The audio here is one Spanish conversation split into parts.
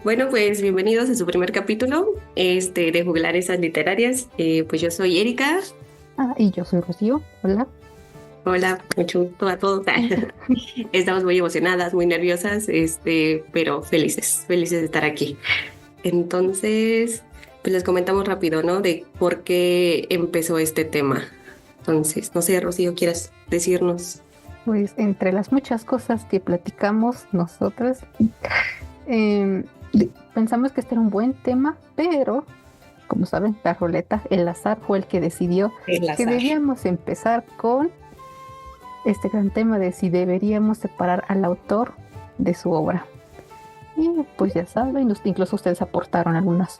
Bueno, pues bienvenidos a su primer capítulo de Juglares Literarias. Pues yo soy Erika. Y yo soy Rocío. Hola. Hola, mucho gusto a todos. Estamos muy emocionadas, muy nerviosas, pero felices de estar aquí. Entonces, pues les comentamos rápido, ¿no? De por qué empezó este tema. Entonces, no sé, Rocío, ¿quieras decirnos? Pues entre las muchas cosas que platicamos nosotras, pensamos que este era un buen tema, pero como saben, la ruleta, el azar fue el que decidió El que azar. debíamos empezar con este gran tema de si deberíamos separar al autor de su obra. Y pues ya saben, incluso ustedes aportaron algunas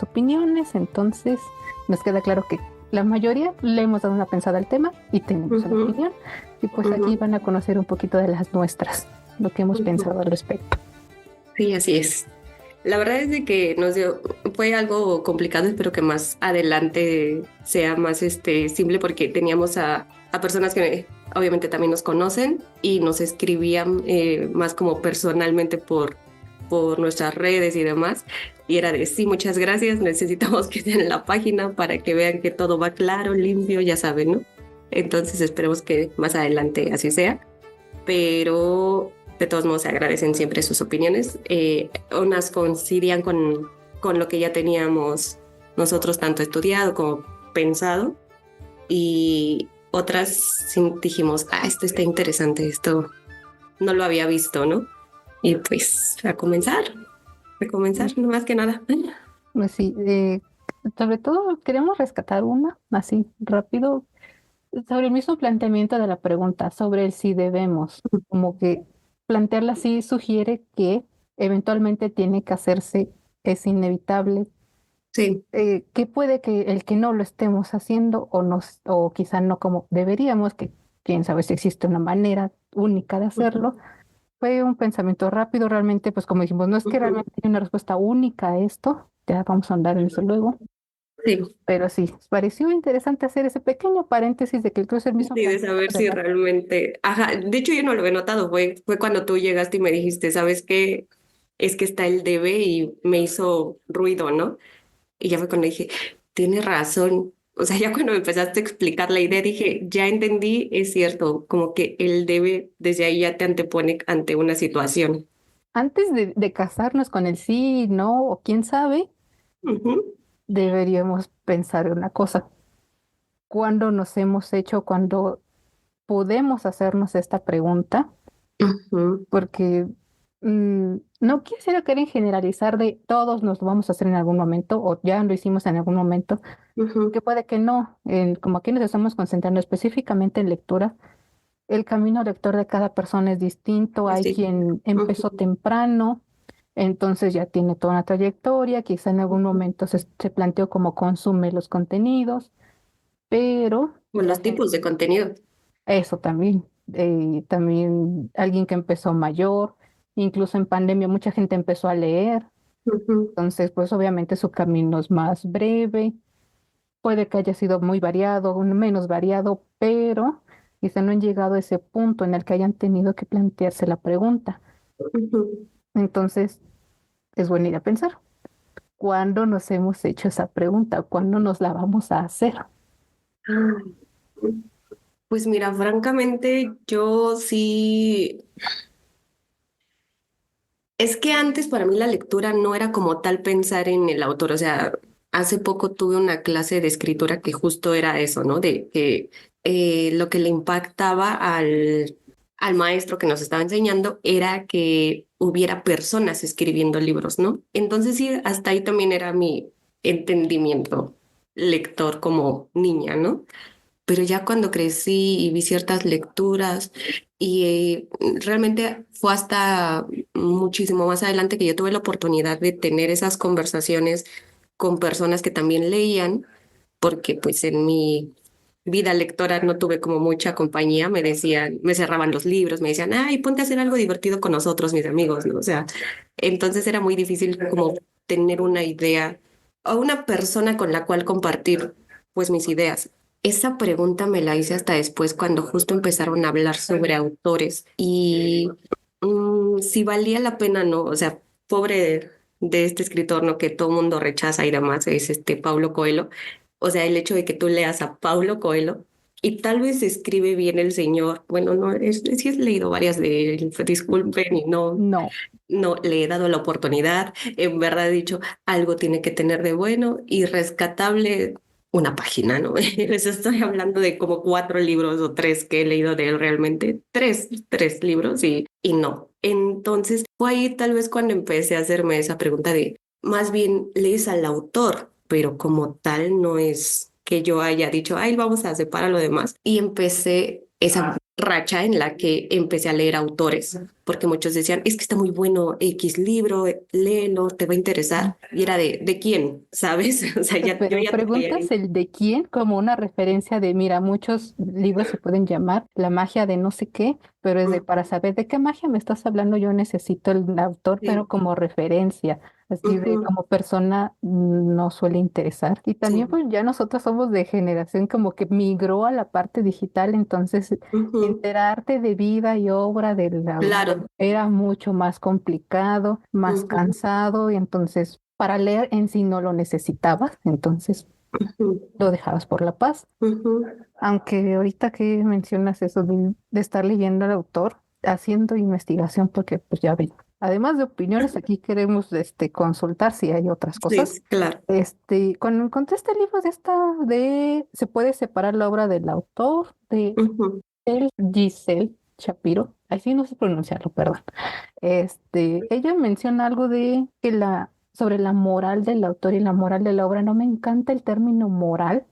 opiniones, entonces nos queda claro que la mayoría le hemos dado una pensada al tema y tenemos una Ujú, opinión. Y pues aquí ujú, van a conocer un poquito de las nuestras, lo que hemos ujú. pensado al respecto. Sí, así es. La verdad es de que fue algo complicado, espero que más adelante sea más simple porque teníamos a personas que obviamente también nos conocen y nos escribían más como personalmente por nuestras redes y demás. Y era de sí, muchas gracias, necesitamos que estén en la página para que vean que todo va claro, limpio, ya saben, ¿no? Entonces esperemos que más adelante así sea, pero de todos modos se agradecen siempre sus opiniones. Unas coincidían con lo que ya teníamos nosotros tanto estudiado como pensado, y otras sí dijimos, esto está interesante, esto no lo había visto, ¿no? Y pues a comenzar, no más que nada. Pues sí, sobre todo queremos rescatar una, así rápido, sobre el mismo planteamiento de la pregunta, sobre el si debemos, como que plantearla así sugiere que eventualmente tiene que hacerse, es inevitable, Sí. que puede que el que no lo estemos haciendo o quizá no como deberíamos, que quién sabe si existe una manera única de hacerlo. Fue un pensamiento rápido, realmente, pues como dijimos, no es que Ujú. realmente haya una respuesta única a esto, ya vamos a andar en eso luego, Sí. pero sí, pareció interesante hacer ese pequeño paréntesis de que incluso el mismo Sí, de planteamiento saber de si la... realmente, ajá, de hecho yo no lo he notado, fue cuando tú llegaste y me dijiste, ¿sabes qué? Es que está el debe y me hizo ruido, ¿no? Y ya fue cuando dije, tienes razón. O sea, ya cuando me empezaste a explicar la idea, dije, ya entendí, es cierto, como que el debe desde ahí ya te antepone ante una situación. Antes de casarnos con el sí, no, o quién sabe, Ujú, deberíamos pensar una cosa. ¿Cuándo nos hemos hecho, cuando podemos hacernos esta pregunta? ujú, Porque no quisiera querer generalizar de todos nos lo vamos a hacer en algún momento o ya lo hicimos en algún momento, ujú. que puede que no. Como aquí nos estamos concentrando específicamente en lectura, el camino lector de cada persona es distinto. Hay Sí. quien empezó Ujú. temprano, entonces ya tiene toda una trayectoria, quizá en algún momento se planteó cómo consume los contenidos, pero O ya los tipos de contenido. eso también. También alguien que empezó mayor, incluso en pandemia mucha gente empezó a leer, Ujú, entonces pues obviamente su camino es más breve, puede que haya sido muy variado, o menos variado, pero quizá no han llegado a ese punto en el que hayan tenido que plantearse la pregunta. ujú. Entonces es buena idea pensar, ¿cuándo nos hemos hecho esa pregunta? ¿Cuándo nos la vamos a hacer? Ay, pues mira, francamente, yo sí. Es que antes para mí la lectura no era como tal pensar en el autor, o sea, hace poco tuve una clase de escritura que justo era eso, ¿no? De que lo que le impactaba al maestro que nos estaba enseñando era que hubiera personas escribiendo libros, ¿no? Entonces sí, hasta ahí también era mi entendimiento lector como niña, ¿no? Pero ya cuando crecí y vi ciertas lecturas y realmente fue hasta muchísimo más adelante que yo tuve la oportunidad de tener esas conversaciones con personas que también leían, porque pues en mi vida lectora no tuve como mucha compañía, me decían, me cerraban los libros, me decían, ay, ponte a hacer algo divertido con nosotros, mis amigos, ¿no? O sea, entonces era muy difícil como tener una idea o una persona con la cual compartir pues mis ideas. Esa pregunta me la hice hasta después cuando justo empezaron a hablar sobre autores y si valía la pena, ¿no? O sea, pobre. de este escritor, ¿no? Que todo mundo rechaza y demás, es Paulo Coelho. O sea, el hecho de que tú leas a Paulo Coelho y tal vez escribe bien el señor. Bueno, no, sí he leído varias de él, disculpen, y no, No, no le he dado la oportunidad. En verdad he dicho, algo tiene que tener de bueno y rescatable una página, ¿no? Les estoy hablando de como 4 libros o 3 que he leído de él realmente, tres libros y no. Entonces fue ahí tal vez cuando empecé a hacerme esa pregunta de, más bien lees al autor, pero como tal no es que yo haya dicho, ay, vamos a separar lo demás. Y empecé esa racha en la que empecé a leer autores, porque muchos decían, es que está muy bueno X libro, léelo, te va a interesar. Y era ¿de quién? ¿Sabes? O sea, yo pero ya traía preguntas ahí. el de quién como una referencia de, mira, muchos libros se pueden llamar La magia de no sé qué, pero es de para saber de qué magia me estás hablando, yo necesito el autor, pero Sí, como referencia. Así de ujú, como persona no suele interesar. Y también sí, pues ya nosotros somos de generación como que migró a la parte digital, entonces ujú, enterarte de vida y obra del autor claro, era mucho más complicado, más ujú, cansado y entonces para leer en sí no lo necesitabas, entonces ujú, lo dejabas por la paz. ujú, Aunque ahorita que mencionas eso de estar leyendo al autor, haciendo investigación, porque pues ya vi, además de opiniones, aquí queremos consultar si hay otras sí, cosas. sí, claro, Cuando encontré este libro de se puede separar la obra del autor, de ujú, el Giselle Shapiro, así no sé pronunciarlo, perdón. Ella menciona algo de que sobre la moral del autor y la moral de la obra. No me encanta el término moral,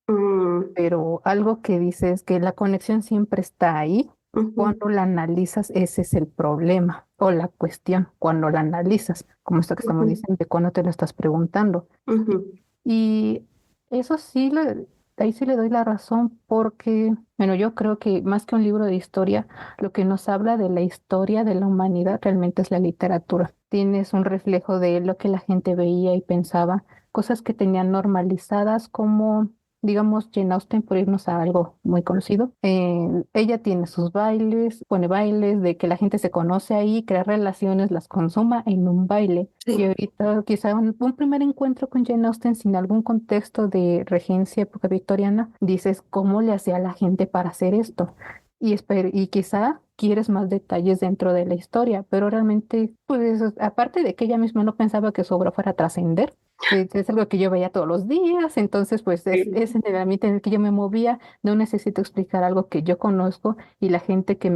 mm, pero algo que dice es que la conexión siempre está ahí. ujú, Cuando la analizas, ese es el problema o la cuestión, cuando la analizas, como esto que estamos ujú, diciendo, de cuando te lo estás preguntando. ujú, Y eso sí, ahí sí le doy la razón porque, bueno, yo creo que más que un libro de historia, lo que nos habla de la historia de la humanidad realmente es la literatura. Tienes un reflejo de lo que la gente veía y pensaba, cosas que tenían normalizadas como, digamos, Jane Austen, por irnos a algo muy conocido. Ella tiene sus bailes, pone bailes de que la gente se conoce ahí, crea relaciones, las consuma en un baile. Y sí, ahorita quizá un primer encuentro con Jane Austen sin algún contexto de regencia época victoriana, dices, ¿cómo le hacía a la gente para hacer esto? Y quizá quieres más detalles dentro de la historia, pero realmente, pues aparte de que ella misma no pensaba que su obra fuera a trascender, es algo que yo veía todos los días, entonces pues sí, es en el ambiente en el que yo me movía, no necesito explicar algo que yo conozco y la gente que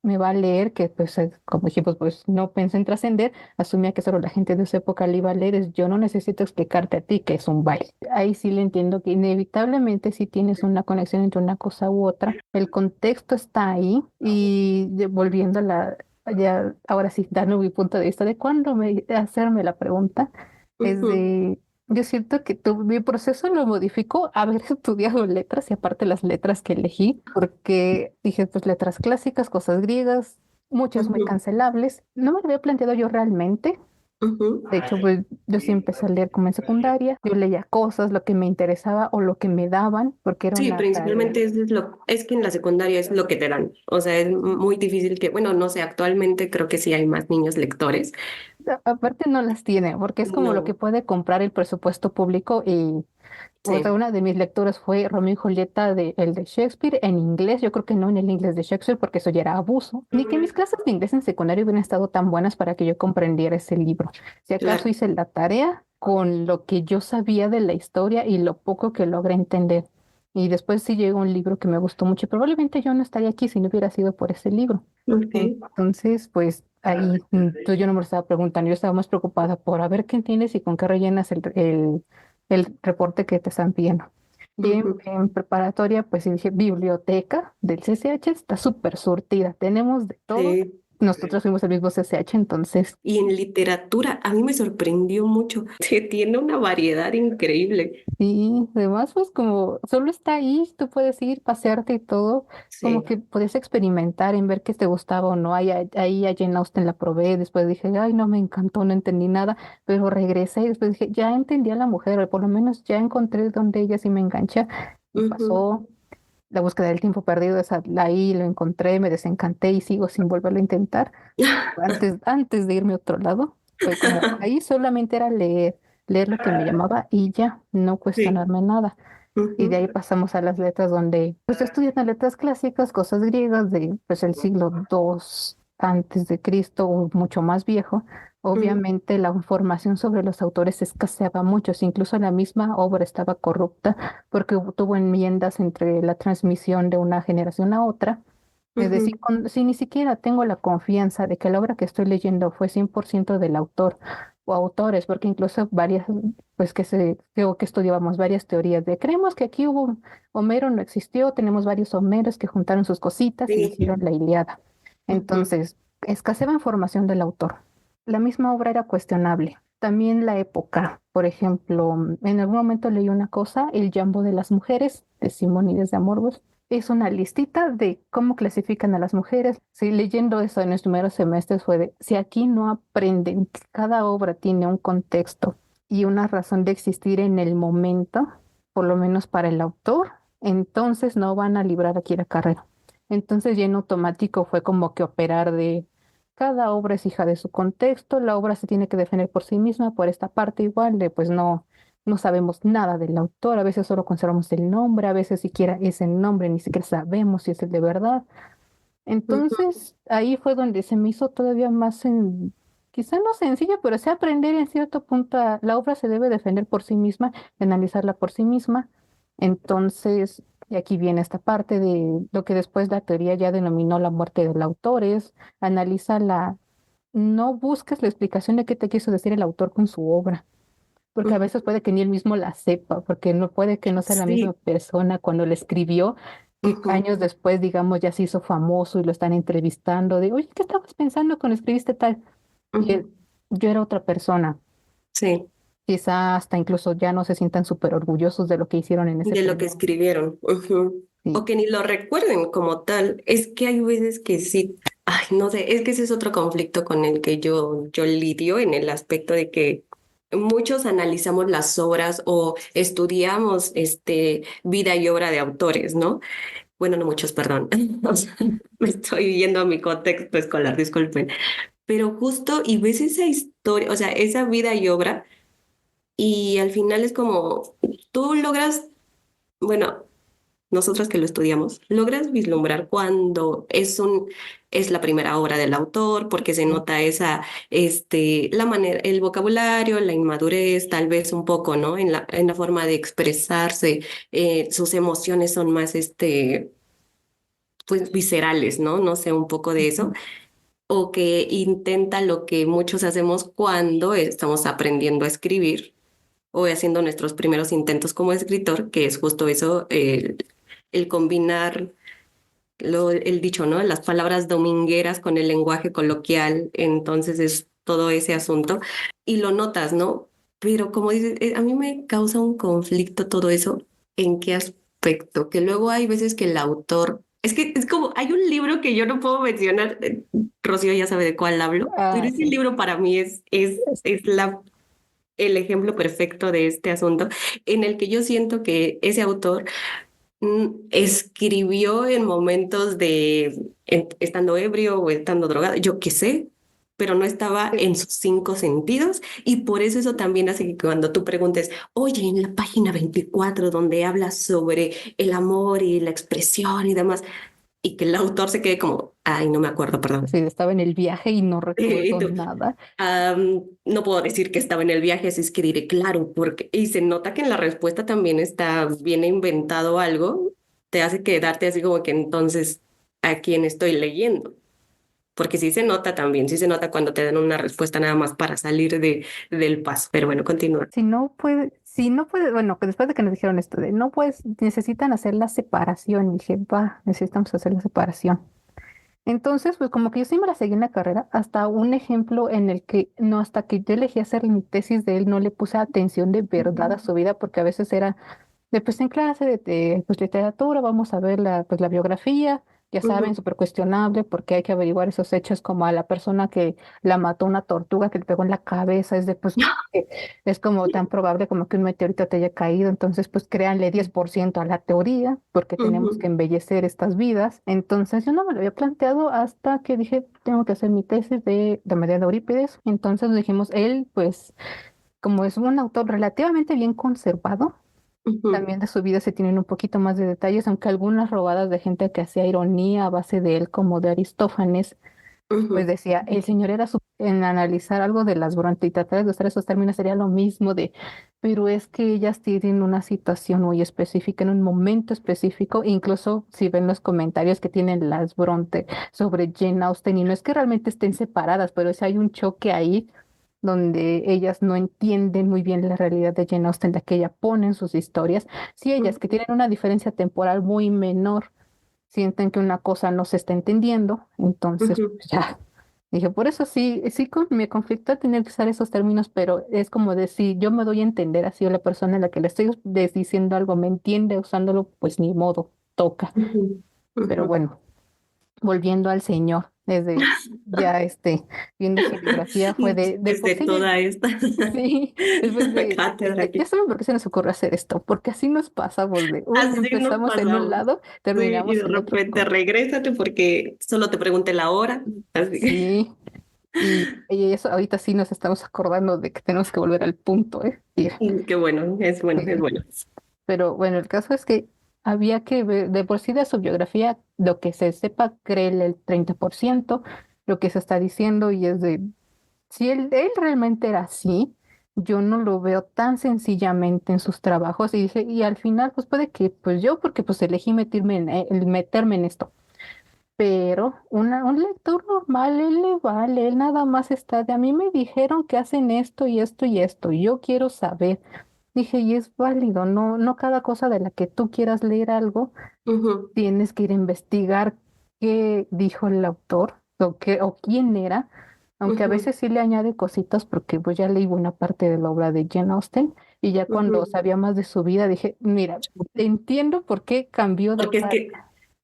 me va a leer, que pues como dijimos, pues no pensé en trascender, asumía que solo la gente de esa época le iba a leer, yo no necesito explicarte a ti que es un baile. Ahí sí le entiendo que inevitablemente si tienes una conexión entre una cosa u otra, el contexto está ahí y volviendo a ya ahora sí, dando mi punto de vista de cuándo hacerme la pregunta, es ujú, yo siento que mi proceso lo modificó haber estudiado letras y aparte las letras que elegí, porque dije, pues letras clásicas, cosas griegas, muchas muy ujú, cancelables. No me lo había planteado yo realmente. ujú. De hecho, pues yo sí empecé a leer como en secundaria. Yo leía cosas, lo que me interesaba o lo que me daban, porque era Sí, una tarea. principalmente es que en la secundaria es lo que te dan. O sea, es muy difícil que, bueno, no sé, actualmente creo que sí hay más niños lectores. Aparte no las tiene, porque es como lo que No, puede comprar el presupuesto público y o sea, sí. una de mis lecturas fue Romeo y Julieta el de Shakespeare en inglés. Yo creo que no en el inglés de Shakespeare porque eso ya era abuso. Ni que mis clases de inglés en secundario hubieran estado tan buenas para que yo comprendiera ese libro. Si acaso Claro. hice la tarea con lo que yo sabía de la historia y lo poco que logré entender. Y después sí llegó un libro que me gustó mucho y probablemente yo no estaría aquí si no hubiera sido por ese libro. Ok. Entonces, pues ahí yo no me lo estaba preguntando, yo estaba más preocupada por a ver qué entiendes y con qué rellenas el reporte que te están pidiendo. Y Ujú. en preparatoria, pues sí dije, biblioteca del CCH está súper surtida, tenemos de todo. Sí. Nosotros fuimos el mismo CCH, entonces Y en literatura, a mí me sorprendió mucho. Que tiene una variedad increíble. sí, además, pues como solo está ahí, tú puedes ir, pasearte y todo, como Sí. que puedes experimentar en ver qué te gustaba o no. Ahí a Jane Austen la probé, después dije, ay, no me encantó, no entendí nada, pero regresé y después dije, ya entendí a la mujer, o por lo menos ya encontré donde ella sí me engancha. Y Ujú. pasó la búsqueda del tiempo perdido, ahí lo encontré, me desencanté y sigo sin volverlo a intentar antes de irme a otro lado. Fue como, ahí solamente era leer lo que me llamaba y ya, no Sí. cuestionarme nada. Y de ahí Ujú, pasamos a las letras donde, pues estudiando letras clásicas, cosas griegas de, pues el siglo II antes de Cristo o mucho más viejo. ujú, Obviamente la información sobre los autores escaseaba mucho, incluso la misma obra estaba corrupta porque tuvo enmiendas entre la transmisión de una generación a otra. Es decir, ujú. si ni siquiera tengo la confianza de que la obra que estoy leyendo fue 100% del autor o autores, porque incluso varias, pues creo que estudiábamos varias teorías de, creemos que aquí hubo, Homero no existió, tenemos varios Homeros que juntaron sus cositas y Sí. hicieron la Ilíada. Ujú, Entonces, escaseaba información del autor. La misma obra era cuestionable. También la época, por ejemplo, en algún momento leí una cosa, El Jambo de las Mujeres, de Simónides de Amorgos, es una listita de cómo clasifican a las mujeres. Sí, leyendo eso en los primeros semestres fue de, si aquí no aprenden que cada obra tiene un contexto y una razón de existir en el momento, por lo menos para el autor, entonces no van a librar aquí la carrera. Entonces ya en automático fue como que operar de cada obra es hija de su contexto, la obra se tiene que defender por sí misma, por esta parte igual de pues no sabemos nada del autor, a veces solo conservamos el nombre, a veces siquiera ese nombre ni siquiera sabemos si es el de verdad. ujú. Entonces ahí fue donde se me hizo todavía más quizá no sencillo, pero sí aprender en cierto punto, la obra se debe defender por sí misma, analizarla por sí misma. Entonces, y aquí viene esta parte de lo que después la teoría ya denominó la muerte del autor, es analiza no busques la explicación de qué te quiso decir el autor con su obra porque a Ujú. veces puede que ni él mismo la sepa, porque no puede que no sea la misma Sí. persona cuando la escribió y Ujú, años después, digamos, ya se hizo famoso y lo están entrevistando de, oye, ¿qué estabas pensando cuando escribiste tal? Y ujú. yo era otra persona. Sí. Quizá hasta incluso ya no se sientan súper orgullosos de lo que hicieron en ese De lo que periodo. escribieron. Ujú. Sí. O que ni lo recuerden como tal. Es que hay veces que sí. Ay, no sé, es que ese es otro conflicto con el que yo lidio en el aspecto de que muchos analizamos las obras o estudiamos vida y obra de autores, ¿no? Bueno, no muchos, perdón. O sea, me estoy yendo a mi contexto escolar, disculpen. Pero justo, y ves esa historia, o sea, esa vida y obra, y al final es como, tú logras, bueno, nosotros que lo estudiamos, logras vislumbrar cuando es la primera obra del autor, porque se Sí. nota la manera, el vocabulario, la inmadurez, tal vez un poco, ¿no? En la forma de expresarse, sus emociones son más, pues, viscerales, ¿no? No sé, un poco de eso. Ujú. O que intenta lo que muchos hacemos cuando estamos aprendiendo a escribir o haciendo nuestros primeros intentos como escritor, que es justo eso, el combinar el dicho, ¿no? Las palabras domingueras con el lenguaje coloquial, entonces es todo ese asunto y lo notas, ¿no? Pero como dices, a mí me causa un conflicto todo eso. ¿En qué aspecto? Que luego hay veces que el autor, es que es como, hay un libro que yo no puedo mencionar, Rocío ya sabe de cuál hablo, pero Ah, ese sí. libro para mí es el ejemplo perfecto de este asunto, en el que yo siento que ese autor escribió en momentos estando ebrio o estando drogado, yo qué sé, pero no estaba Sí. en sus cinco sentidos y por eso también hace que cuando tú preguntes, oye, en la página 24 donde habla sobre el amor y la expresión y demás, y que el autor se quede como, ay, no me acuerdo, perdón. Sí, estaba en el viaje y no Y recuerdo tú, nada. no puedo decir que estaba en el viaje, así es que diré claro, porque, y se nota que en la respuesta también está bien inventado algo, te hace quedarte así como que entonces, ¿a quién estoy leyendo? Porque sí se nota también, sí se nota cuando te dan una respuesta nada más para salir del paso. Pero bueno, continúa. Si no puede, bueno, que después de que nos dijeron esto de no puedes, necesitan hacer la separación, dije, va, necesitamos hacer la separación. Entonces, pues como que yo sí me la seguí en la carrera, hasta un ejemplo en el que, no, hasta que yo elegí hacer mi tesis de él, no le puse atención de verdad a su vida, porque a veces era, de, pues en clase pues literatura, vamos a ver pues, la biografía, ya saben, Ujú. súper cuestionable porque hay que averiguar esos hechos como a la persona que la mató una tortuga que le pegó en la cabeza, es de pues es como tan probable como que un meteorito te haya caído, entonces pues créanle 10% a la teoría porque tenemos que Ujú. embellecer estas vidas. Entonces yo no me lo había planteado hasta que dije, tengo que hacer mi tesis de Medea de Eurípides. Entonces dijimos, él pues como es un autor relativamente bien conservado, Ujú. también de su vida se tienen un poquito más de detalles, aunque algunas robadas de gente que hacía ironía a base de él, como de Aristófanes, pues Ujú. decía, el señor era en analizar algo de las bronte y tratar de usar esos términos sería lo mismo de, pero es que ellas tienen una situación muy específica en un momento específico, incluso si ven los comentarios que tienen las Bronte sobre Jane Austen, y no es que realmente estén separadas, pero si hay un choque ahí donde ellas no entienden muy bien la realidad de Jane Austen, la que ella pone en sus historias, si ellas que Ujú. tienen una diferencia temporal muy menor sienten que una cosa no se está entendiendo, entonces Ujú. pues ya. Dije, por eso sí, sí me conflictó tener que usar esos términos, pero es como decir, yo me doy a entender así, o la persona a la que le estoy diciendo algo me entiende usándolo, pues ni modo, toca. Ujú. Pero Ujú. bueno, volviendo al señor, desde ya viendo su biografía, fue de Después por de sí, toda esta sí, después cátedra ya aquí. saben por qué se nos ocurre hacer esto, porque así nos pasamos de, uy, Así nos empezamos en un pasamos. lado, Sí, y terminamos de en otro. repente regrésate porque solo te pregunté la hora. Así que, Sí, y eso ahorita sí nos estamos acordando de que tenemos que volver al punto, ¿eh? Y, qué bueno, es bueno, es sí. bueno. Pero bueno, el caso es que había que ver, de por sí de su biografía, lo que se sepa, créele el 30%, lo que se está diciendo, y es de, si él realmente era así, yo no lo veo tan sencillamente en sus trabajos, y dice, y al final, pues puede que, pues yo, porque pues elegí meterme en esto. Pero un lector normal, él le vale, él nada más está de, a mí me dijeron que hacen esto y esto y esto, y yo quiero saber. Dije, y es válido, no, no cada cosa de la que tú quieras leer algo, Ujú. tienes que ir a investigar qué dijo el autor o qué, o quién era, aunque a Ujú. veces sí le añade cositas porque pues ya leí buena parte de la obra de Jane Austen y ya cuando Ujú. sabía más de su vida dije, mira, entiendo por qué cambió de Porque es parte.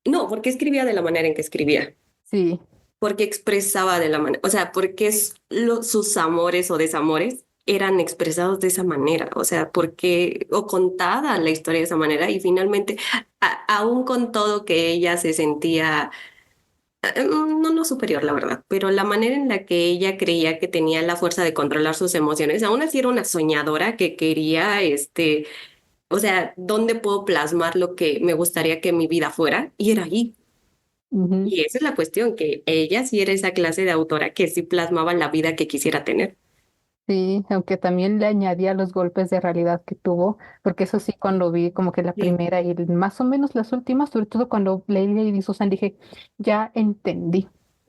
que, no, porque escribía de la manera en que escribía, Sí. porque expresaba de la manera, o sea, porque sus amores o desamores eran expresados de esa manera, o sea, porque, o contada la historia de esa manera y finalmente, aún con todo que ella se sentía no superior, la verdad, pero la manera en la que ella creía que tenía la fuerza de controlar sus emociones, aún así era una soñadora que quería, o sea, ¿dónde puedo plasmar lo que me gustaría que mi vida fuera? Y era ahí. Ujú. Y esa es la cuestión, que ella sí era esa clase de autora que sí plasmaba la vida que quisiera tener. Sí, aunque también le añadía los golpes de realidad que tuvo, porque eso sí, cuando vi como que la Sí, primera y más o menos las últimas, sobre todo cuando leí Lady Susan, dije, ya entendí.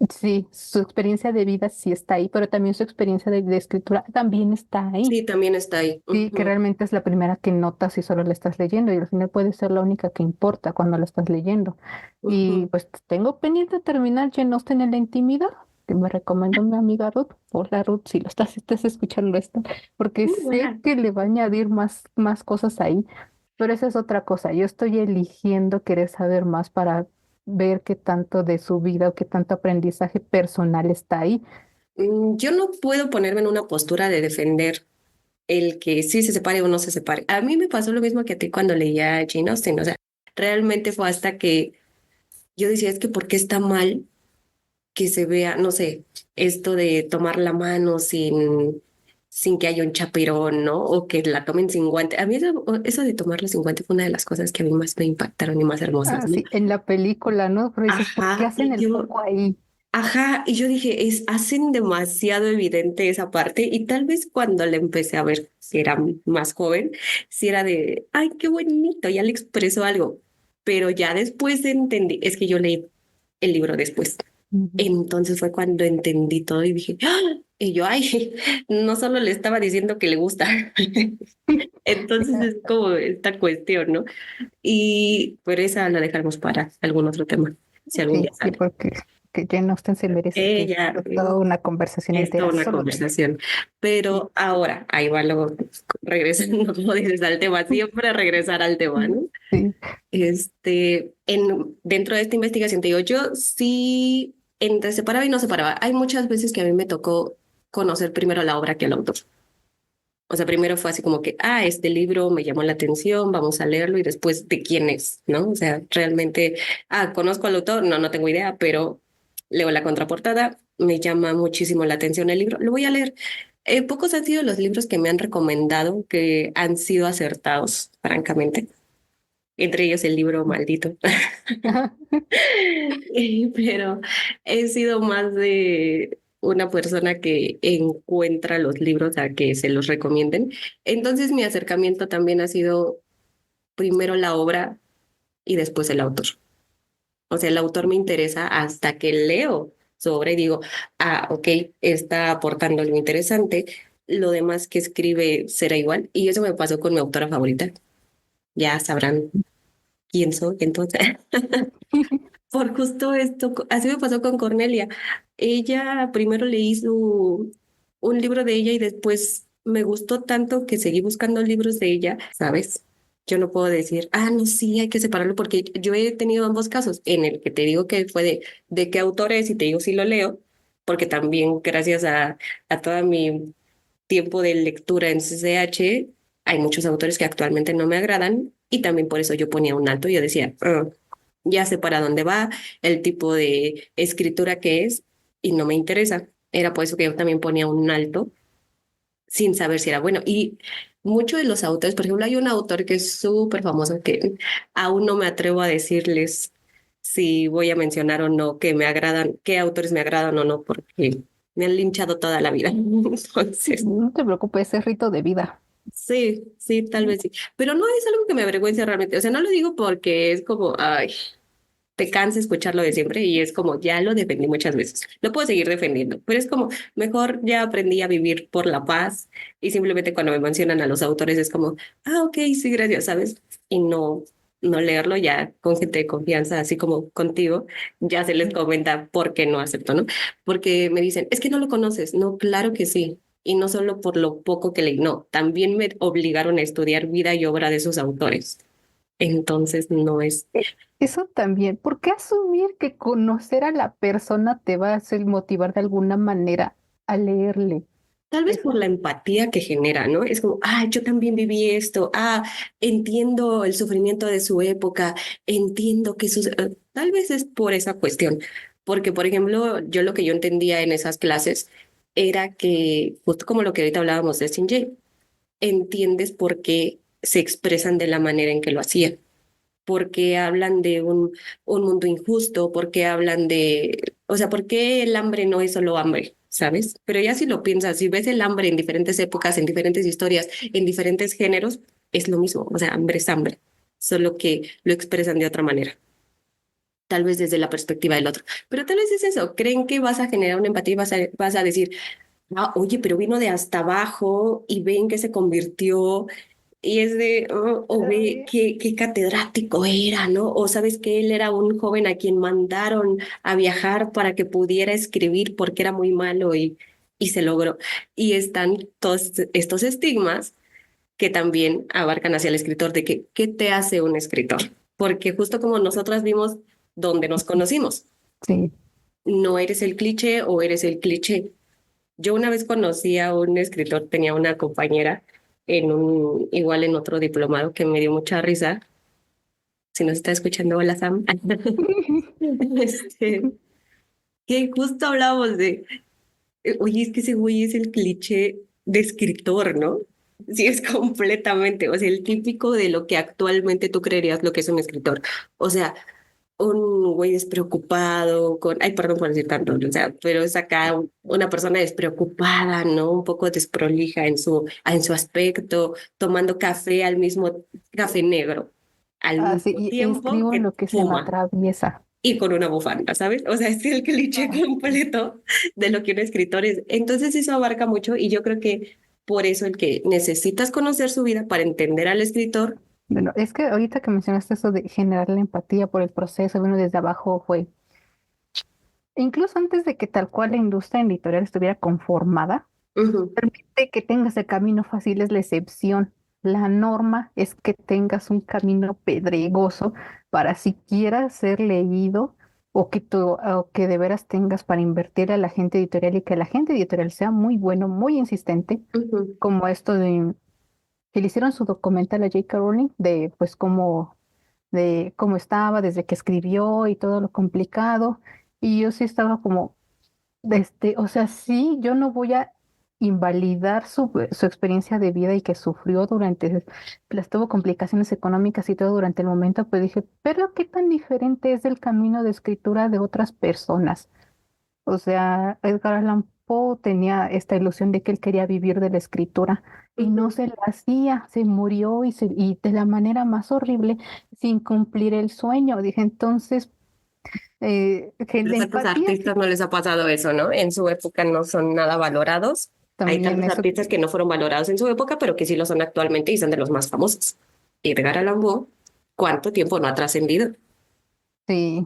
Sí, su experiencia de vida sí está ahí, pero también su experiencia de escritura también está ahí. sí, también está ahí. Sí, que Ujú. realmente es la primera que notas si solo la estás leyendo y al final puede ser la única que importa cuando la estás leyendo. Y Ujú. pues tengo pendiente terminar Jane Austen en la intimidad, que me recomendó mi amiga Ruth. Hola Ruth, si lo estás escuchando esto, porque sé Hola. que le va a añadir más cosas ahí, pero esa es otra cosa. Yo estoy eligiendo querer saber más para ver qué tanto de su vida o qué tanto aprendizaje personal está ahí. Yo no puedo ponerme en una postura de defender el que sí se separe o no se separe. A mí me pasó lo mismo que a ti cuando leía Jane Austen, o sea, realmente fue hasta que yo decía, es que ¿por qué está mal que se vea, no sé, esto de tomar la mano sin que haya un chapirón, ¿no? O que la tomen sin guante. A mí eso de tomarla sin guante fue una de las cosas que a mí más me impactaron y más hermosas, Ah, ¿no? sí, en la película, ¿no? Pero dices, ¿por qué Ajá, hacen el foco ahí? y yo dije, hacen demasiado evidente esa parte y tal vez cuando la empecé a ver, si era más joven, si era de, ay, qué bonito, ya le expresó algo, pero ya después entendí, es que yo leí el libro después. Ujú. Entonces fue cuando entendí todo y dije, ¡ah! Y yo, ay, no solo le estaba diciendo que le gusta. Entonces es como esta cuestión, ¿no? Y por esa la dejaremos para algún otro tema, si algún Sí, día sí, sale. porque que Jane Austen se merece que Ella toda una conversación es toda entera una solo de ella. conversación. Sí, Pero ahora, ahí va luego, regresando, como dices, al tema, siempre regresar al tema, ¿no? sí. Dentro de esta investigación, te digo, yo sí, entre separaba y no separaba. Hay muchas veces que a mí me tocó conocer primero la obra que el autor. O sea, primero fue así como que, este libro me llamó la atención, vamos a leerlo y después de quién es, ¿no? O sea, realmente, conozco al autor, no, no tengo idea, pero leo la contraportada, me llama muchísimo la atención el libro, lo voy a leer. Pocos han sido los libros que me han recomendado que han sido acertados, francamente. Entre ellos el libro maldito. Pero he sido más de una persona que encuentra los libros a que se los recomienden. Entonces mi acercamiento también ha sido primero la obra y después el autor. O sea, el autor me interesa hasta que leo sobre y digo, ok, está aportando algo interesante. Lo demás que escribe será igual. Y eso me pasó con mi autora favorita. Ya sabrán quién soy, entonces. Por justo esto, así me pasó con Cornelia. Ella primero leí un libro de ella y después me gustó tanto que seguí buscando libros de ella, ¿sabes? Yo no puedo decir, no, sí, hay que separarlo porque yo he tenido ambos casos en el que te digo que fue de qué autor es y te digo si lo leo, porque también gracias a todo mi tiempo de lectura en CCH hay muchos autores que actualmente no me agradan y también por eso yo ponía un alto y yo decía, ya sé para dónde va, el tipo de escritura que es y no me interesa. Era por eso que yo también ponía un alto sin saber si era bueno. Y muchos de los autores, por ejemplo, hay un autor que es súper famoso que aún no me atrevo a decirles si voy a mencionar o no que me agradan, qué autores me agradan o no, porque me han linchado toda la vida. Entonces, No te preocupes, es rito de vida. sí, sí, tal vez sí. Pero no es algo que me avergüence realmente. O sea, no lo digo porque es como, te cansa escucharlo de siempre y es como, ya lo defendí muchas veces. Lo puedo seguir defendiendo, pero es como, mejor ya aprendí a vivir por la paz y simplemente cuando me mencionan a los autores es como, ok, sí, gracias, ¿sabes? Y no leerlo ya con gente de confianza, así como contigo, ya se les comenta por qué no acepto, ¿no? Porque me dicen, es que no lo conoces. No, claro que sí. Y no solo por lo poco que leí, no, también me obligaron a estudiar vida y obra de esos autores. Entonces no es. Eso también, ¿por qué asumir que conocer a la persona te va a hacer motivar de alguna manera a leerle? Tal vez por Eso, la empatía que genera, ¿no? Es como, yo también viví esto, entiendo el sufrimiento de su época, entiendo que sus... Tal vez es por esa cuestión, porque, por ejemplo, yo lo que yo entendía en esas clases era que, justo como lo que ahorita hablábamos de Stingy, entiendes por qué se expresan de la manera en que lo hacían porque hablan de un mundo injusto, porque hablan de, o sea, porque el hambre no es solo hambre, ¿sabes? Pero ya si lo piensas, si ves el hambre en diferentes épocas, en diferentes historias, en diferentes géneros, es lo mismo, o sea, hambre es hambre, solo que lo expresan de otra manera. Tal vez desde la perspectiva del otro. Pero tal vez es eso, creen que vas a generar una empatía y vas a decir, oye, pero vino de hasta abajo y ven que se convirtió y es de, o ve qué catedrático era, ¿no? O sabes que él era un joven a quien mandaron a viajar para que pudiera escribir porque era muy malo y se logró. Y están todos estos estigmas que también abarcan hacia el escritor de que, ¿qué te hace un escritor? Porque justo como nosotras vimos donde nos conocimos, sí. no eres el cliché o eres el cliché. Yo una vez conocí a un escritor, tenía una compañera igual en otro diplomado que me dio mucha risa. Si nos está escuchando, hola Sam. Este, que justo hablábamos de, oye, es que ese güey es el cliché de escritor, ¿no? Sí, es completamente, o sea, el típico de lo que actualmente tú creerías lo que es un escritor. O sea, un güey despreocupado, ay, perdón por decir tanto, o sea, pero es acá una persona despreocupada, ¿no? Un poco desprolija en su aspecto, tomando café café negro, al Así, mismo y tiempo escribo que lo que se me fuma atraviesa. y con una bufanda, ¿sabes? O sea, es el cliché Ah, completo de lo que un escritor es. Entonces eso abarca mucho y yo creo que por eso el que necesitas conocer su vida para entender al escritor. bueno, es que ahorita que mencionaste eso de generar la empatía por el proceso, bueno, desde abajo fue. incluso antes de que tal cual la industria editorial estuviera conformada, Ujú, permite que tengas el camino fácil es la excepción. La norma es que tengas un camino pedregoso para siquiera ser leído o que de veras tengas para invertir a la gente editorial y que la gente editorial sea muy bueno, muy insistente, ujú, como esto de que le hicieron su documental a J.K. Rowling de pues de cómo estaba desde que escribió y todo lo complicado. Y yo sí estaba como, o sea, sí, yo no voy a invalidar su experiencia de vida y que sufrió durante, las tuvo complicaciones económicas y todo durante el momento, pues dije, pero qué tan diferente es el camino de escritura de otras personas. O sea, Edgar Allan Poe tenía esta ilusión de que él quería vivir de la escritura y no ujú. se la hacía, se murió y de la manera más horrible sin cumplir el sueño. Dije, entonces, la Los otros empatía sí, artistas no les ha pasado eso, ¿no? En su época no son nada valorados. Hay también tantos eso. artistas que no fueron valorados en su época, pero que sí lo son actualmente y son de los más famosos. Edgar Allan Poe, ¿cuánto tiempo no ha trascendido? Sí,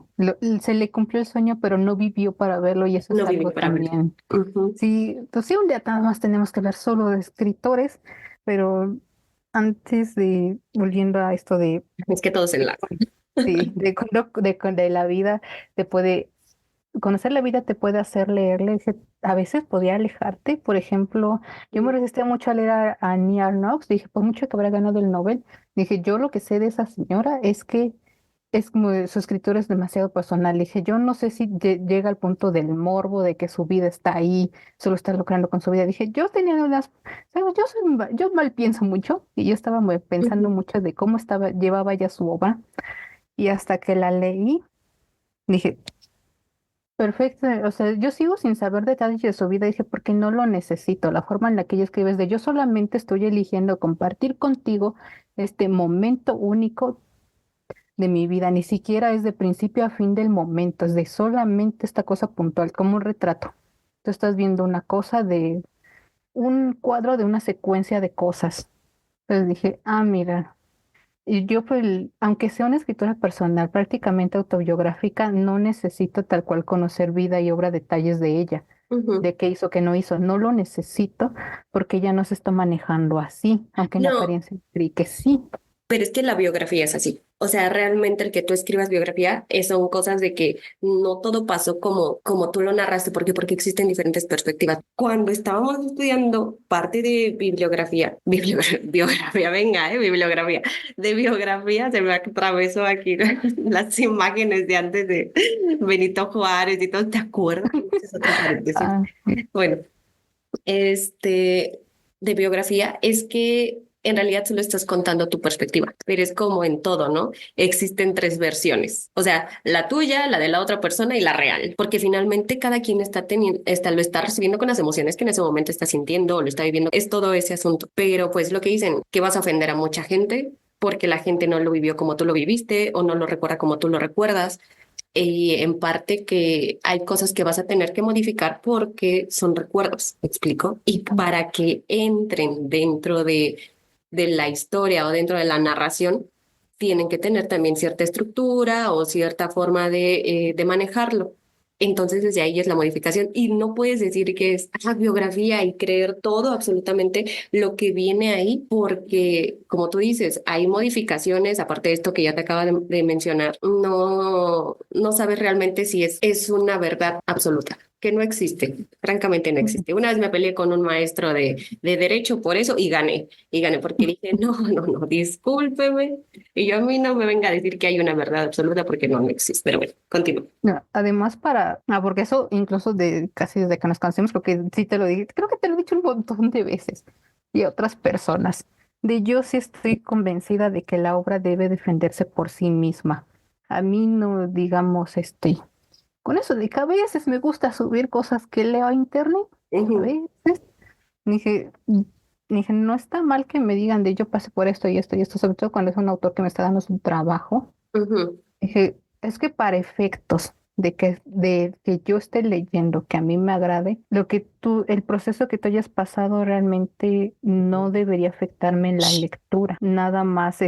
se le cumplió el sueño, pero no vivió para verlo y eso es No algo viví para verlo. también. Ujú. Sí, pues sí, un día nada más tenemos que hablar solo de escritores, pero antes de, volviendo a esto Es que todo se de, enlaza. sí, de la vida, te puede, conocer la vida te puede hacer leerle, a veces podía alejarte. Por ejemplo, yo me resistía mucho a leer a Annie Arnoux, dije, por mucho que habrá ganado el Nobel, dije, yo lo que sé de esa señora es que es como su escritura es demasiado personal. Dije, yo no sé si llega al punto del morbo de que su vida está ahí, solo está lucrando con su vida. Dije, yo tenía unas, ¿sabes? Yo mal pienso mucho y yo estaba pensando Ujú. mucho de cómo llevaba ya su obra y hasta que la leí, dije, perfecto, o sea, yo sigo sin saber detalles de su vida, dije, porque no lo necesito. La forma en la que ella escribe es de yo solamente estoy eligiendo compartir contigo este momento único de mi vida, ni siquiera es de principio a fin del momento, es de solamente esta cosa puntual, como un retrato. Tú estás viendo una cosa de un cuadro de una secuencia de cosas. Entonces dije, ah, mira, y yo, pues, aunque sea una escritura personal, prácticamente autobiográfica, no necesito tal cual conocer vida y obra, detalles de ella, Ujú. de qué hizo, qué no hizo. No lo necesito porque ella no se está manejando así, aunque en No, apariencia creí que sí. pero es que la biografía es así. O sea, realmente el que tú escribas biografía son cosas de que no todo pasó como tú lo narraste. ¿Por qué? Porque existen diferentes perspectivas. Cuando estábamos estudiando parte de biografía, venga, bibliografía, de biografía, se me atravesó aquí las imágenes de antes de Benito Juárez y todo. ¿Te acuerdas? Ese es otro paréntesis. Ah, Bueno, este, de biografía es que en realidad solo estás contando tu perspectiva, pero es como en todo, ¿no? Existen tres versiones, o sea, la tuya, la de la otra persona y la real, porque finalmente cada quien está teniendo, lo está recibiendo con las emociones que en ese momento está sintiendo o lo está viviendo, es todo ese asunto. Pero pues lo que dicen, que vas a ofender a mucha gente porque la gente no lo vivió como tú lo viviste o no lo recuerda como tú lo recuerdas y en parte que hay cosas que vas a tener que modificar porque son recuerdos, ¿me explico? Y para que entren dentro de la historia o dentro de la narración, tienen que tener también cierta estructura o cierta forma de manejarlo. Entonces, desde ahí es la modificación y no puedes decir que es biografía y creer todo absolutamente lo que viene ahí, porque, como tú dices, hay modificaciones, aparte de esto que ya te acaba de mencionar, no sabes realmente si es una verdad absoluta, que no existe, francamente no existe. Una vez me peleé con un maestro de derecho por eso y gané porque dije, no, discúlpeme, y yo a mí no me venga a decir que hay una verdad absoluta porque no existe, pero bueno, continúo. no, además porque eso incluso de casi desde que nos conocemos, creo que sí te lo dije, creo que te lo he dicho un montón de veces y a otras personas, de yo sí estoy convencida de que la obra debe defenderse por sí misma. A mí no, digamos, con eso de que a veces me gusta subir cosas que leo a internet, a Ujú, veces, dije, dije, no está mal que me digan de yo pasé por esto y esto y esto, sobre todo cuando es un autor que me está dando su trabajo. ujú, Dije, es que para efectos de que yo esté leyendo, que a mí me agrade, el proceso que tú hayas pasado realmente no debería afectarme en la lectura. Nada más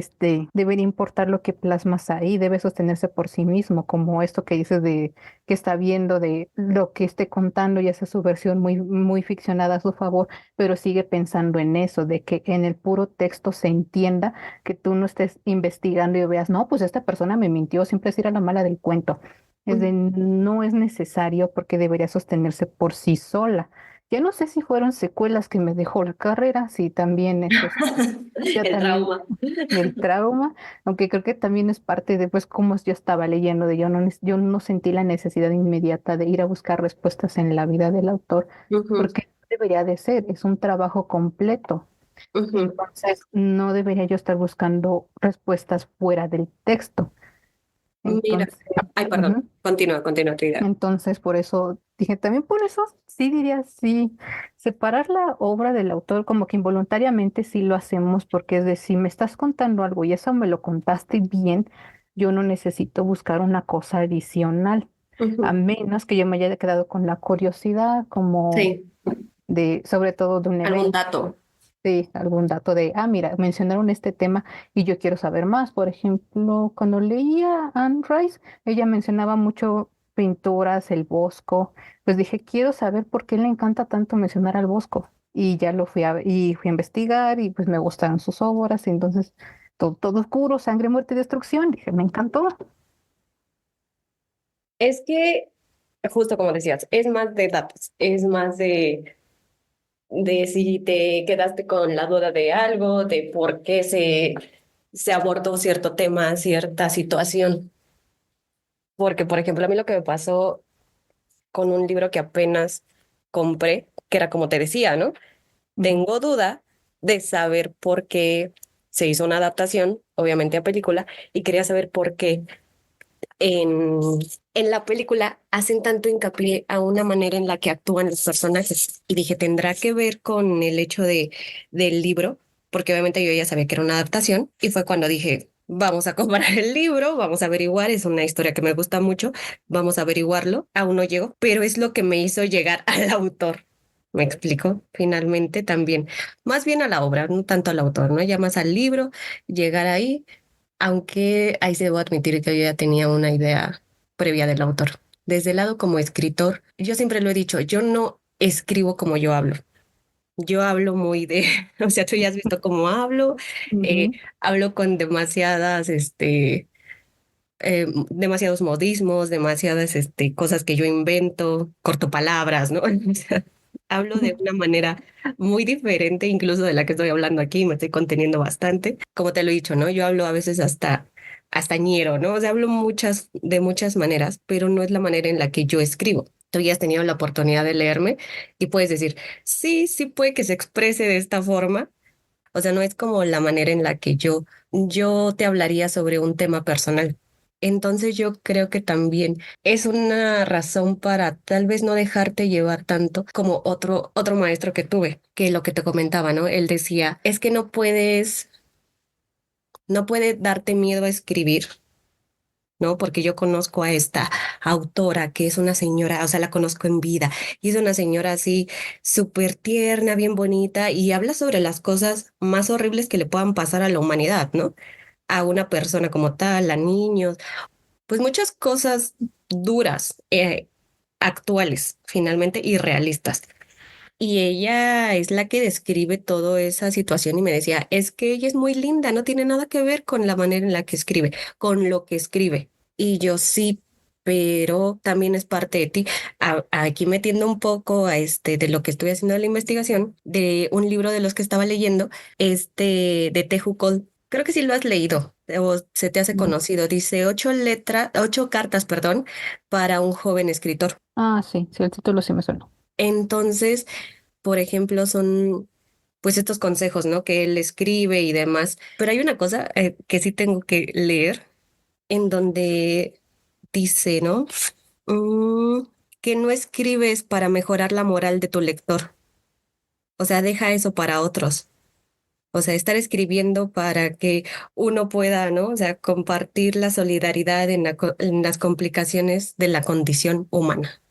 debería importar lo que plasmas ahí, debe sostenerse por sí mismo, como esto que dices de que está viendo de lo que esté contando y hace su versión muy, muy ficcionada a su favor, pero sigue pensando en eso, de que en el puro texto se entienda, que tú no estés investigando y veas, no, pues esta persona me mintió, siempre es ir a la mala del cuento. No es necesario porque debería sostenerse por sí sola. Ya no sé si fueron secuelas que me dejó la carrera, si también ya El también trauma. el trauma, aunque creo que también es parte de pues cómo yo estaba leyendo, de yo no sentí la necesidad inmediata de ir a buscar respuestas en la vida del autor, Ujú, porque debería de ser, es un trabajo completo. ujú. Entonces, no debería yo estar buscando respuestas fuera del texto. Mira, Entonces, ay, perdón, ujú. continúa tu idea. Entonces, por eso dije, también por eso sí diría, sí, separar la obra del autor como que involuntariamente sí lo hacemos, porque es decir, si me estás contando algo y eso me lo contaste bien, yo no necesito buscar una cosa adicional, a Ujú. menos que yo me haya quedado con la curiosidad como Sí, sobre todo de un algún evento. dato. Sí, algún dato de, mira, mencionaron este tema y yo quiero saber más. Por ejemplo, cuando leía Anne Rice, ella mencionaba mucho pinturas, el Bosco. Pues dije, quiero saber por qué le encanta tanto mencionar al Bosco. Y ya y fui a investigar y pues me gustaron sus obras. Y entonces, todo oscuro, sangre, muerte y destrucción. Dije, me encantó. Es que, justo como decías, es más de datos, es más de si te quedaste con la duda de algo, de por qué se abordó cierto tema, cierta situación. Porque, por ejemplo, a mí lo que me pasó con un libro que apenas compré, que era como te decía, ¿no? Ujú, Tengo duda de saber por qué se hizo una adaptación, obviamente a película, y quería saber por qué en, en la película hacen tanto hincapié a una manera en la que actúan los personajes. Y dije, ¿tendrá que ver con el hecho del libro? Porque obviamente yo ya sabía que era una adaptación y fue cuando dije, vamos a comprar el libro, vamos a averiguar, es una historia que me gusta mucho, vamos a averiguarlo. Aún no llego, pero es lo que me hizo llegar al autor. ¿Me explico? Finalmente también, más bien a la obra, no tanto al autor, ¿no? Ya más al libro, llegar ahí, aunque ahí se debo admitir que yo ya tenía una idea previa del autor. Desde el lado como escritor, yo siempre lo he dicho, yo no escribo como yo hablo. Yo hablo muy de, o sea, tú ya has visto cómo hablo, eh, ujú. hablo con demasiadas, demasiados modismos, demasiadas, cosas que yo invento, corto palabras, ¿no? O sea, hablo de una manera muy diferente incluso de la que estoy hablando aquí, me estoy conteniendo bastante. Como te lo he dicho, ¿no? Yo hablo a veces hasta ñero, ¿no? O sea, hablo de muchas maneras, pero no es la manera en la que yo escribo. Tú ya has tenido la oportunidad de leerme y puedes decir, sí, sí puede que se exprese de esta forma. O sea, no es como la manera en la que yo te hablaría sobre un tema personal. Entonces yo creo que también es una razón para tal vez no dejarte llevar tanto como otro maestro que tuve, que lo que te comentaba, ¿no? Él decía, es que no puede darte miedo a escribir, ¿no? Porque yo conozco a esta autora que es una señora, o sea, la conozco en vida, y es una señora así súper tierna, bien bonita, y habla sobre las cosas más horribles que le puedan pasar a la humanidad, ¿no? A una persona como tal, a niños, pues muchas cosas duras, actuales, finalmente, y realistas. Y ella es la que describe toda esa situación y me decía, es que ella es muy linda, no tiene nada que ver con la manera en la que escribe, con lo que escribe. Y yo sí, pero también es parte de ti. Aquí metiendo un poco de lo que estoy haciendo de la investigación, de un libro de los que estaba leyendo, de Teju Cole. Creo que sí lo has leído o se te hace conocido. Dice 8 cartas, perdón, para un joven escritor. Sí, sí, el título sí me suena. Entonces, por ejemplo, son pues estos consejos, ¿no? Que él escribe y demás. Pero hay una cosa que sí tengo que leer en donde dice, ¿no? Mm, que no escribes para mejorar la moral de tu lector. O sea, deja eso para otros. O sea, estar escribiendo para que uno pueda, ¿no? O sea, compartir la solidaridad en las complicaciones de la condición humana.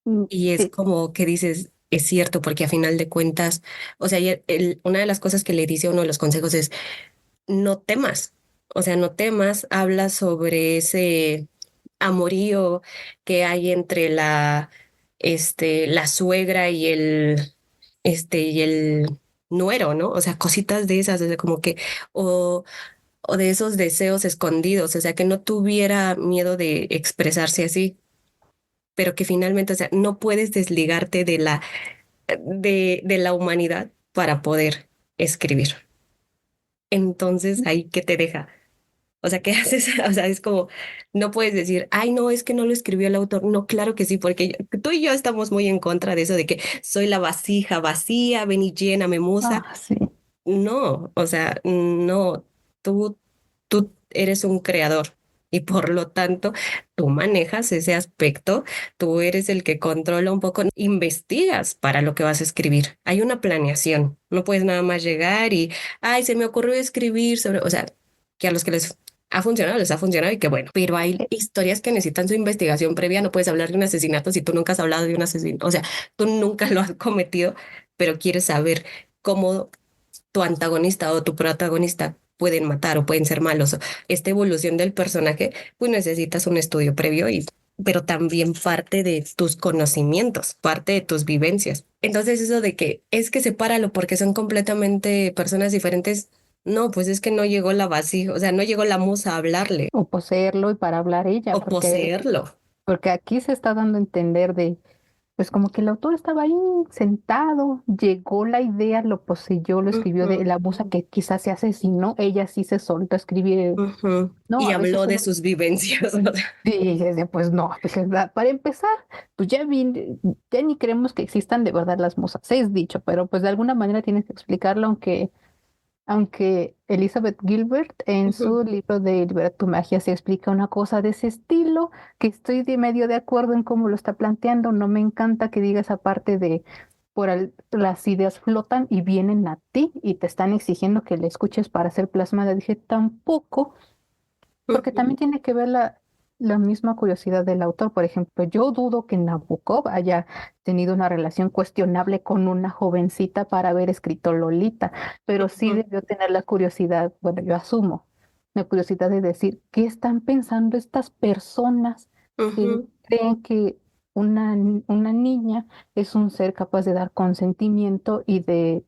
Mm, Y es sí. como que dices, es cierto, porque a final de cuentas, o sea, y una de las cosas que le dice uno de los consejos es, no temas, o sea, no temas, habla sobre ese amorío que hay entre la suegra y el nuero, ¿no? O sea, cositas de esas, o sea, como que, o, o de esos deseos escondidos, o sea, que no tuviera miedo de expresarse así, pero que finalmente, o sea, no puedes desligarte de la humanidad para poder escribir. Entonces, ahí, ¿qué te deja? O sea, ¿qué haces? O sea, es como, no puedes decir, ay, no, es que no lo escribió el autor. No, claro que sí, porque tú y yo estamos muy en contra de eso de que soy la vasija vacía, ven y lléname musa. Ah, sí. No, o sea, no, tú, tú eres un creador y por lo tanto tú manejas ese aspecto, tú eres el que controla un poco, investigas para lo que vas a escribir. Hay una planeación, no puedes nada más llegar y, ay, se me ocurrió escribir sobre, o sea, que a los que les ha funcionado y qué bueno, pero hay Eh, historias que necesitan su investigación previa, no puedes hablar de un asesinato si tú nunca has hablado de un asesinato, o sea, tú nunca lo has cometido, pero quieres saber cómo tu antagonista o tu protagonista pueden matar o pueden ser malos. Esta evolución del personaje, pues necesitas un estudio previo pero también parte de tus conocimientos, parte de tus vivencias. Entonces eso de que es que sepáralo porque son completamente personas diferentes, no, pues es que no llegó la vacía, o sea, no llegó la musa a hablarle o poseerlo y para hablar ella, o poseerlo. porque aquí se está dando a entender de, pues como que el autor estaba ahí sentado, llegó la idea, lo poseyó, lo escribió de Ujú, la musa que quizás se asesinó, ella sí se soltó a escribir. ujú. No, Y a habló veces de uno, sus vivencias. O sea, sí, pues no, pues, para empezar, pues ya ni creemos que existan de verdad las musas, es dicho, pero pues de alguna manera tienes que explicarlo, aunque Elizabeth Gilbert en ujú, su libro de Libera tu magia se explica una cosa de ese estilo, que estoy de medio de acuerdo en cómo lo está planteando, no me encanta que diga esa parte de las ideas flotan y vienen a ti y te están exigiendo que le escuches para ser plasmada. Dije, tampoco, porque ujú, también tiene que ver la misma curiosidad del autor. Por ejemplo, yo dudo que Nabokov haya tenido una relación cuestionable con una jovencita para haber escrito Lolita, pero sí ujú, debió tener la curiosidad, bueno, yo asumo, la curiosidad de decir, ¿qué están pensando estas personas que ujú, creen que una niña es un ser capaz de dar consentimiento y de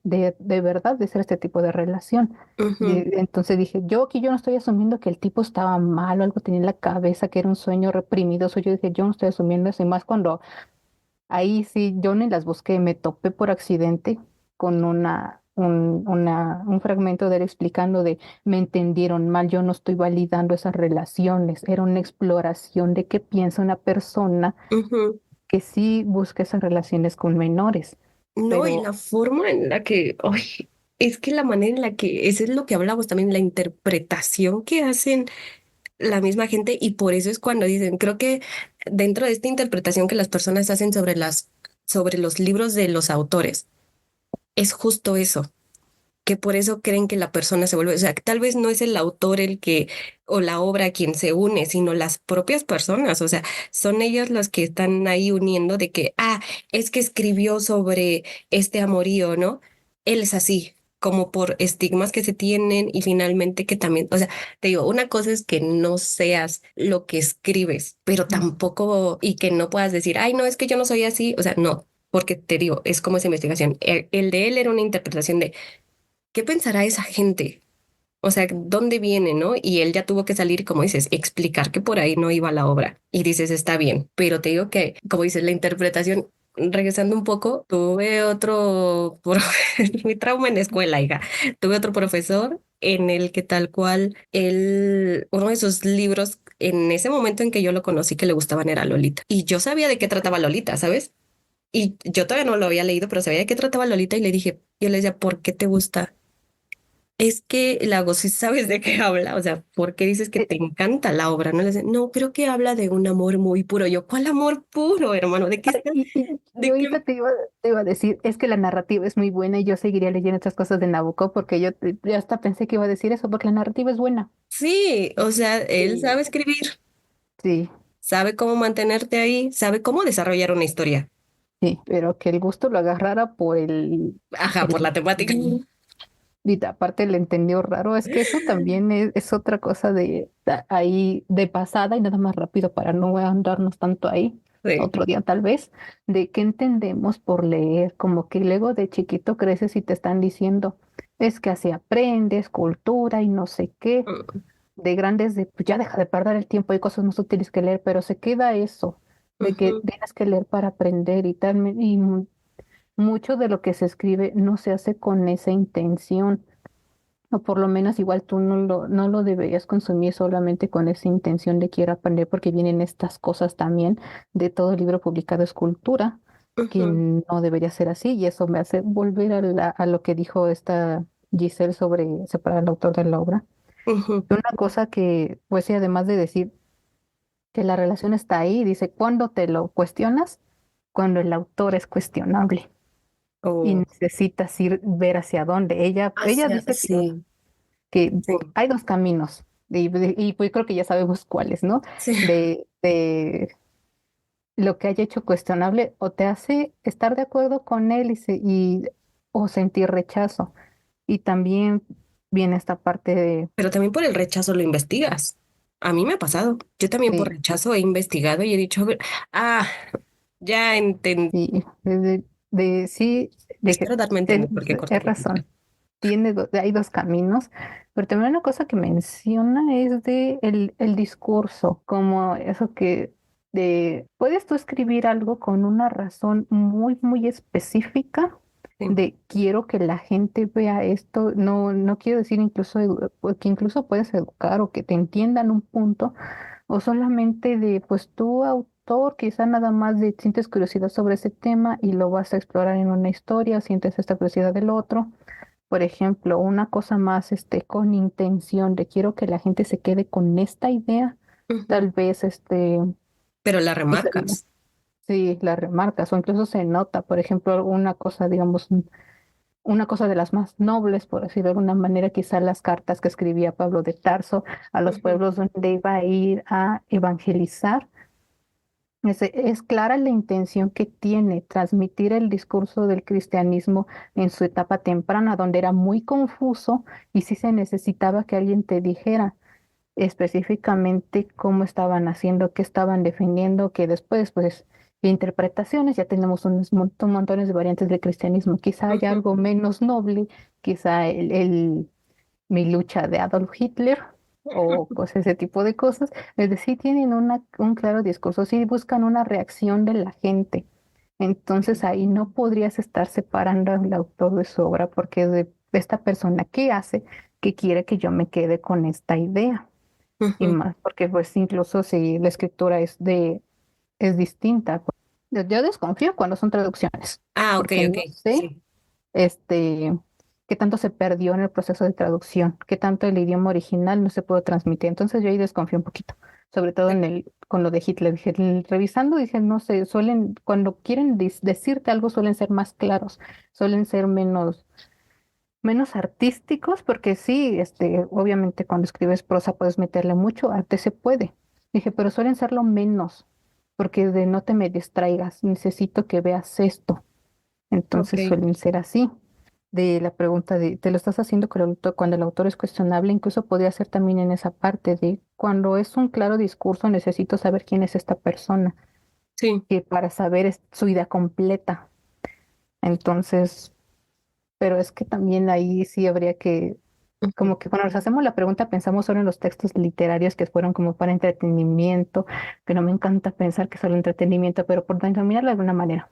verdad de hacer este tipo de relación? ujú, Entonces dije, yo no estoy asumiendo que el tipo estaba mal o algo tenía en la cabeza, que era un sueño reprimido. Yo dije, yo no estoy asumiendo eso. Y más cuando ahí sí, yo ni las busqué, me topé por accidente con un fragmento de él explicando de, me entendieron mal, yo no estoy validando esas relaciones. Era una exploración de qué piensa una persona ujú. que sí busca esas relaciones con menores. No, y Pero la forma en la que, ay, es que la manera en la que, eso es lo que hablamos también, la interpretación que hacen la misma gente, y por eso es cuando dicen, creo que dentro de esta interpretación que las personas hacen sobre los libros de los autores, es justo eso, que por eso creen que la persona se vuelve, o sea, que tal vez no es el autor el que, o la obra quien se une, sino las propias personas, o sea, son ellos los que están ahí uniendo de que, es que escribió sobre este amorío, ¿no? Él es así, como por estigmas que se tienen y finalmente que también, o sea, te digo, una cosa es que no seas lo que escribes, pero mm, tampoco, y que no puedas decir, ay, no, es que yo no soy así, o sea, no. Porque te digo, es como esa investigación. El de él era una interpretación de ¿qué pensará esa gente? O sea, ¿dónde viene, no? Y él ya tuvo que salir, como dices, explicar que por ahí no iba la obra. Y dices, está bien, pero te digo que, como dices, la interpretación, regresando un poco, tuve mi trauma en la escuela, hija, tuve otro profesor en el que tal cual, uno de sus libros, en ese momento en que yo lo conocí que le gustaban era Lolita. Y yo sabía de qué trataba Lolita, ¿sabes? Y yo todavía no lo había leído, pero sabía de qué trataba Lolita y le dije, yo le decía, ¿por qué te gusta? Es que Lago, si sabes de qué habla, o sea, ¿por qué dices que Eh, te encanta la obra? No, no, creo que habla de un amor muy puro. Yo, ¿cuál amor puro, hermano? ¿De qué Ay, estás? y yo ¿De ahorita qué? te iba a decir, es que la narrativa es muy buena y yo seguiría leyendo otras cosas de Nabucco porque yo hasta pensé que iba a decir eso porque la narrativa es buena. Sí, o sea, él Sí, sabe escribir, sí, sabe cómo mantenerte ahí, sabe cómo desarrollar una historia. sí, pero que el gusto lo agarrara por Ajá, por el la temática. y aparte le entendió raro, es que eso también es otra cosa ahí de pasada y nada más rápido para no andarnos tanto ahí, Sí. otro día tal vez, de qué entendemos por leer, como que luego de chiquito creces y te están diciendo, es que así aprendes, cultura y no sé qué, Mm, de grandes de, pues ya deja de perder el tiempo, hay cosas más útiles que leer, pero se queda eso, de que ujú, tienes que leer para aprender y tal, mucho de lo que se escribe no se hace con esa intención, o por lo menos igual tú no lo deberías consumir solamente con esa intención de quiero aprender, porque vienen estas cosas también de todo libro publicado es cultura, que ujú, no debería ser así, y eso me hace volver a lo que dijo esta Giselle sobre separar al autor de la obra. ujú. Una cosa que, pues sí, además de decir que la relación está ahí, dice, ¿cuándo te lo cuestionas? Cuando el autor es cuestionable y O necesitas ir ver hacia dónde. Ella hacia, dice sí, que sí, hay dos caminos, y pues creo que ya sabemos cuáles, ¿no? sí. De lo que haya hecho cuestionable o te hace estar de acuerdo con él o sentir rechazo. Y también viene esta parte de, Pero también por el rechazo lo investigas. A mí me ha pasado. Yo también por sí, rechazo he investigado y he dicho, a ver, ah, ya entendí. sí, sí, de que Espero darme a entender tienes por qué corté es la idea. razón. Hay dos caminos, pero también una cosa que menciona es de el discurso, como eso puedes tú escribir algo con una razón muy, muy específica Sí. de quiero que la gente vea esto, no quiero decir incluso que incluso puedes educar o que te entiendan un punto, o solamente de, pues tú, autor, quizá nada más de sientes curiosidad sobre ese tema y lo vas a explorar en una historia, sientes esta curiosidad del otro. Por ejemplo, una cosa más, con intención de quiero que la gente se quede con esta idea, Ujú. tal vez, Pero la pues, remarcas. sí, la remarcas o incluso se nota, por ejemplo, alguna cosa, digamos, una cosa de las más nobles, por decirlo de alguna manera, quizá las cartas que escribía Pablo de Tarso a los Ujú. pueblos donde iba a ir a evangelizar. Es clara la intención que tiene transmitir el discurso del cristianismo en su etapa temprana, donde era muy confuso y sí se necesitaba que alguien te dijera específicamente cómo estaban haciendo, qué estaban defendiendo, que después, pues, interpretaciones, ya tenemos montones de variantes del cristianismo. Quizá haya Ujú. algo menos noble, quizá mi lucha de Adolf Hitler o pues ese tipo de cosas. Es decir, tienen un claro discurso, sí buscan una reacción de la gente. Entonces ahí no podrías estar separando al autor de su obra porque es de esta persona que hace que quiere que yo me quede con esta idea. Y Ujú. más, porque pues incluso si la escritura es distinta. Yo desconfío cuando son traducciones, Ah, ok, porque ok. no sé Sí. este, qué tanto se perdió en el proceso de traducción, qué tanto el idioma original no se pudo transmitir. Entonces yo ahí desconfío un poquito, sobre todo con lo de Hitler. Revisando, dije, no sé, cuando quieren decirte algo, suelen ser más claros, suelen ser menos artísticos, porque sí, obviamente cuando escribes prosa puedes meterle mucho, arte se puede. Dije, pero suelen serlo menos, porque de no te me distraigas, necesito que veas esto. Ok. Entonces suelen ser así. De la pregunta de, ¿te lo estás haciendo con cuando el autor es cuestionable? Incluso podría ser también en esa parte de, cuando es un claro discurso, necesito saber quién es esta persona, Sí. que para saber su idea completa. Entonces, pero es que también ahí sí habría que, Ujú. como que cuando nos hacemos la pregunta, pensamos solo en los textos literarios que fueron como para entretenimiento, que no me encanta pensar que solo entretenimiento, pero por denominarlo de alguna manera.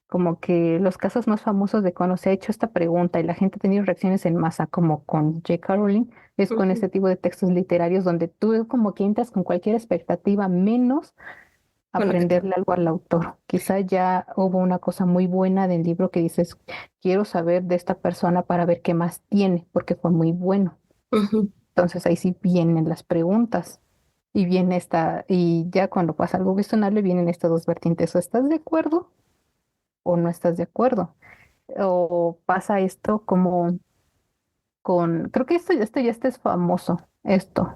Como que los casos más famosos de cuando se ha hecho esta pregunta y la gente ha tenido reacciones en masa, como con J.K. Rowling, es con Ujú. este tipo de textos literarios donde tú como que entras con cualquier expectativa menos Bueno, aprenderle algo al autor. Quizá ya hubo una cosa muy buena del libro que dices, quiero saber de esta persona para ver qué más tiene, porque fue muy bueno. ujú. Entonces ahí sí vienen las preguntas y viene esta, y ya cuando pasa algo cuestionable vienen estas dos vertientes, o estás de acuerdo o no estás de acuerdo. O pasa esto como con, creo que esto ya este es famoso, esto,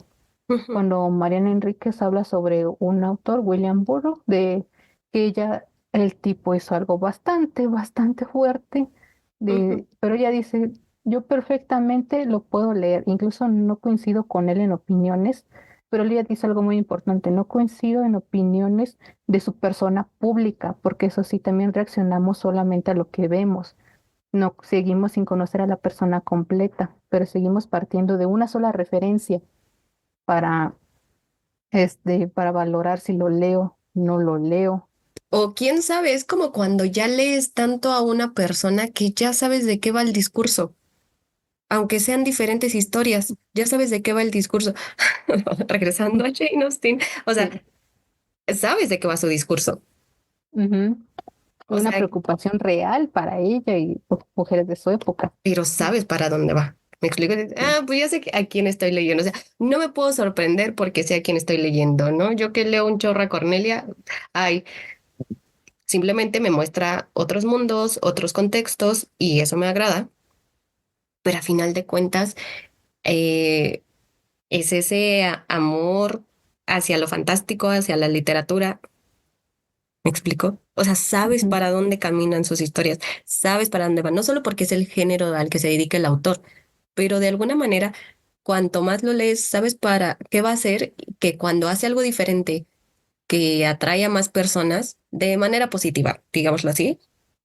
Ujú, cuando Mariana Enríquez habla sobre un autor, William Burroughs, de que ella, el tipo hizo algo bastante fuerte, ujú. pero ella dice, yo perfectamente lo puedo leer, incluso no coincido con él en opiniones, pero ella dice algo muy importante, no coincido en opiniones de su persona pública, porque eso sí, también reaccionamos solamente a lo que vemos. No seguimos sin conocer a la persona completa, pero seguimos partiendo de una sola referencia para para valorar si lo leo, no lo leo. O quién sabe, es como cuando ya lees tanto a una persona que ya sabes de qué va el discurso, aunque sean diferentes historias, ya sabes de qué va el discurso. Regresando a Jane Austen, o sea, Sí. sabes de qué va su discurso. Ujú. O Una sea, preocupación real para ella y mujeres de su época. pero sabes para dónde va. ¿Me explico? Sí. Pues ya sé a quién estoy leyendo. O sea, no me puedo sorprender porque sé a quién estoy leyendo, ¿no? Yo que leo un chorro a Cornelia, ay, simplemente me muestra otros mundos, otros contextos y eso me agrada. Pero a final de cuentas, eh, es ese amor hacia lo fantástico, hacia la literatura. ¿Me explico? O sea, sabes Ujú. para dónde caminan sus historias, sabes para dónde van, no solo porque es el género al que se dedica el autor, pero de alguna manera, cuanto más lo lees, sabes para qué va a hacer, que cuando hace algo diferente, que atrae a más personas de manera positiva, digámoslo así,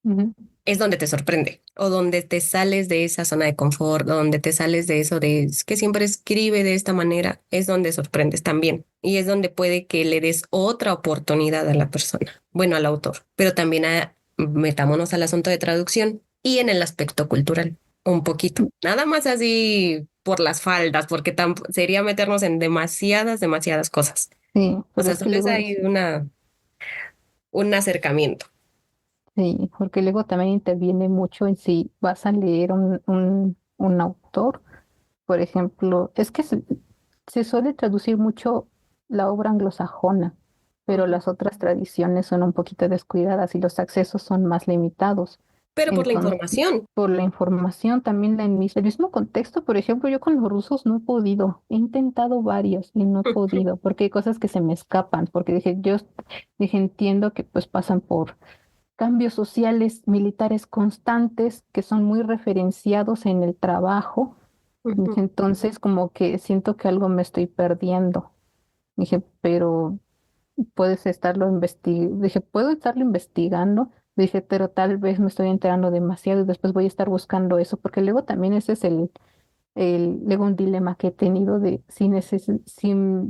Ujú. es donde te sorprende o donde te sales de esa zona de confort, donde te sales de eso de "Es que siempre escribe de esta manera", es donde sorprendes también y es donde puede que le des otra oportunidad a la persona, bueno, al autor, pero también metámonos al asunto de traducción y en el aspecto cultural, un poquito, nada más así por las faldas, porque sería meternos en demasiadas cosas. Sí, O pero sea, es que solo es luego, ahí un acercamiento. sí, porque luego también interviene mucho en si vas a leer un autor. Por ejemplo, es que se suele traducir mucho la obra anglosajona, pero Ujú. las otras tradiciones son un poquito descuidadas y los accesos son más limitados. Pero por la Entonces, información. por la información, también el mismo contexto, por ejemplo, yo con los rusos no he podido, he intentado varios y no he podido, porque hay cosas que se me escapan, porque dije, entiendo que pues pasan por cambios sociales, militares constantes, que son muy referenciados en el trabajo. Ujú. Dije, entonces, como que siento que algo me estoy perdiendo. Dije, pero dije, puedo estarlo investigando. Dije, pero tal vez me estoy enterando demasiado y después voy a estar buscando eso, porque luego también ese es luego un dilema que he tenido de si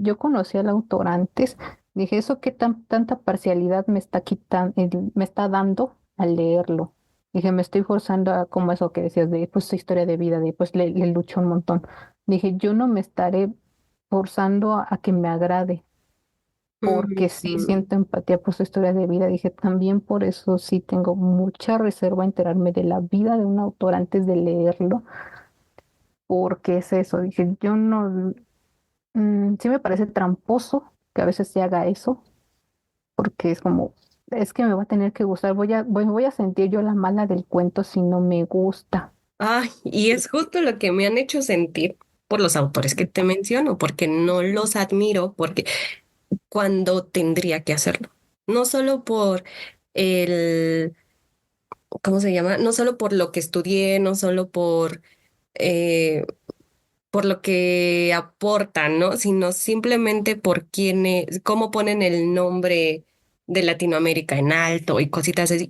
yo conocí al autor antes, dije, eso qué tanta parcialidad me está quitando, me está dando al leerlo. Dije, me estoy forzando a, como eso que decías, de pues su historia de vida, de pues le lucho un montón. Dije, yo no me estaré forzando a que me agrade porque sí Mm. siento empatía por su historia de vida. Dije, también por eso sí tengo mucha reserva a enterarme de la vida de un autor antes de leerlo, porque es eso. Dije, yo no, sí me parece tramposo que a veces se haga eso, porque es como, es que me va a tener que gustar, voy a sentir yo la mala del cuento si no me gusta. Ay, y es justo lo que me han hecho sentir por los autores que te menciono, porque no los admiro, porque cuando tendría que hacerlo. No solo por el, ¿cómo se llama? No solo por lo que estudié, no solo por lo que aportan, ¿no? Sino simplemente por cómo ponen el nombre de Latinoamérica en alto y cositas así.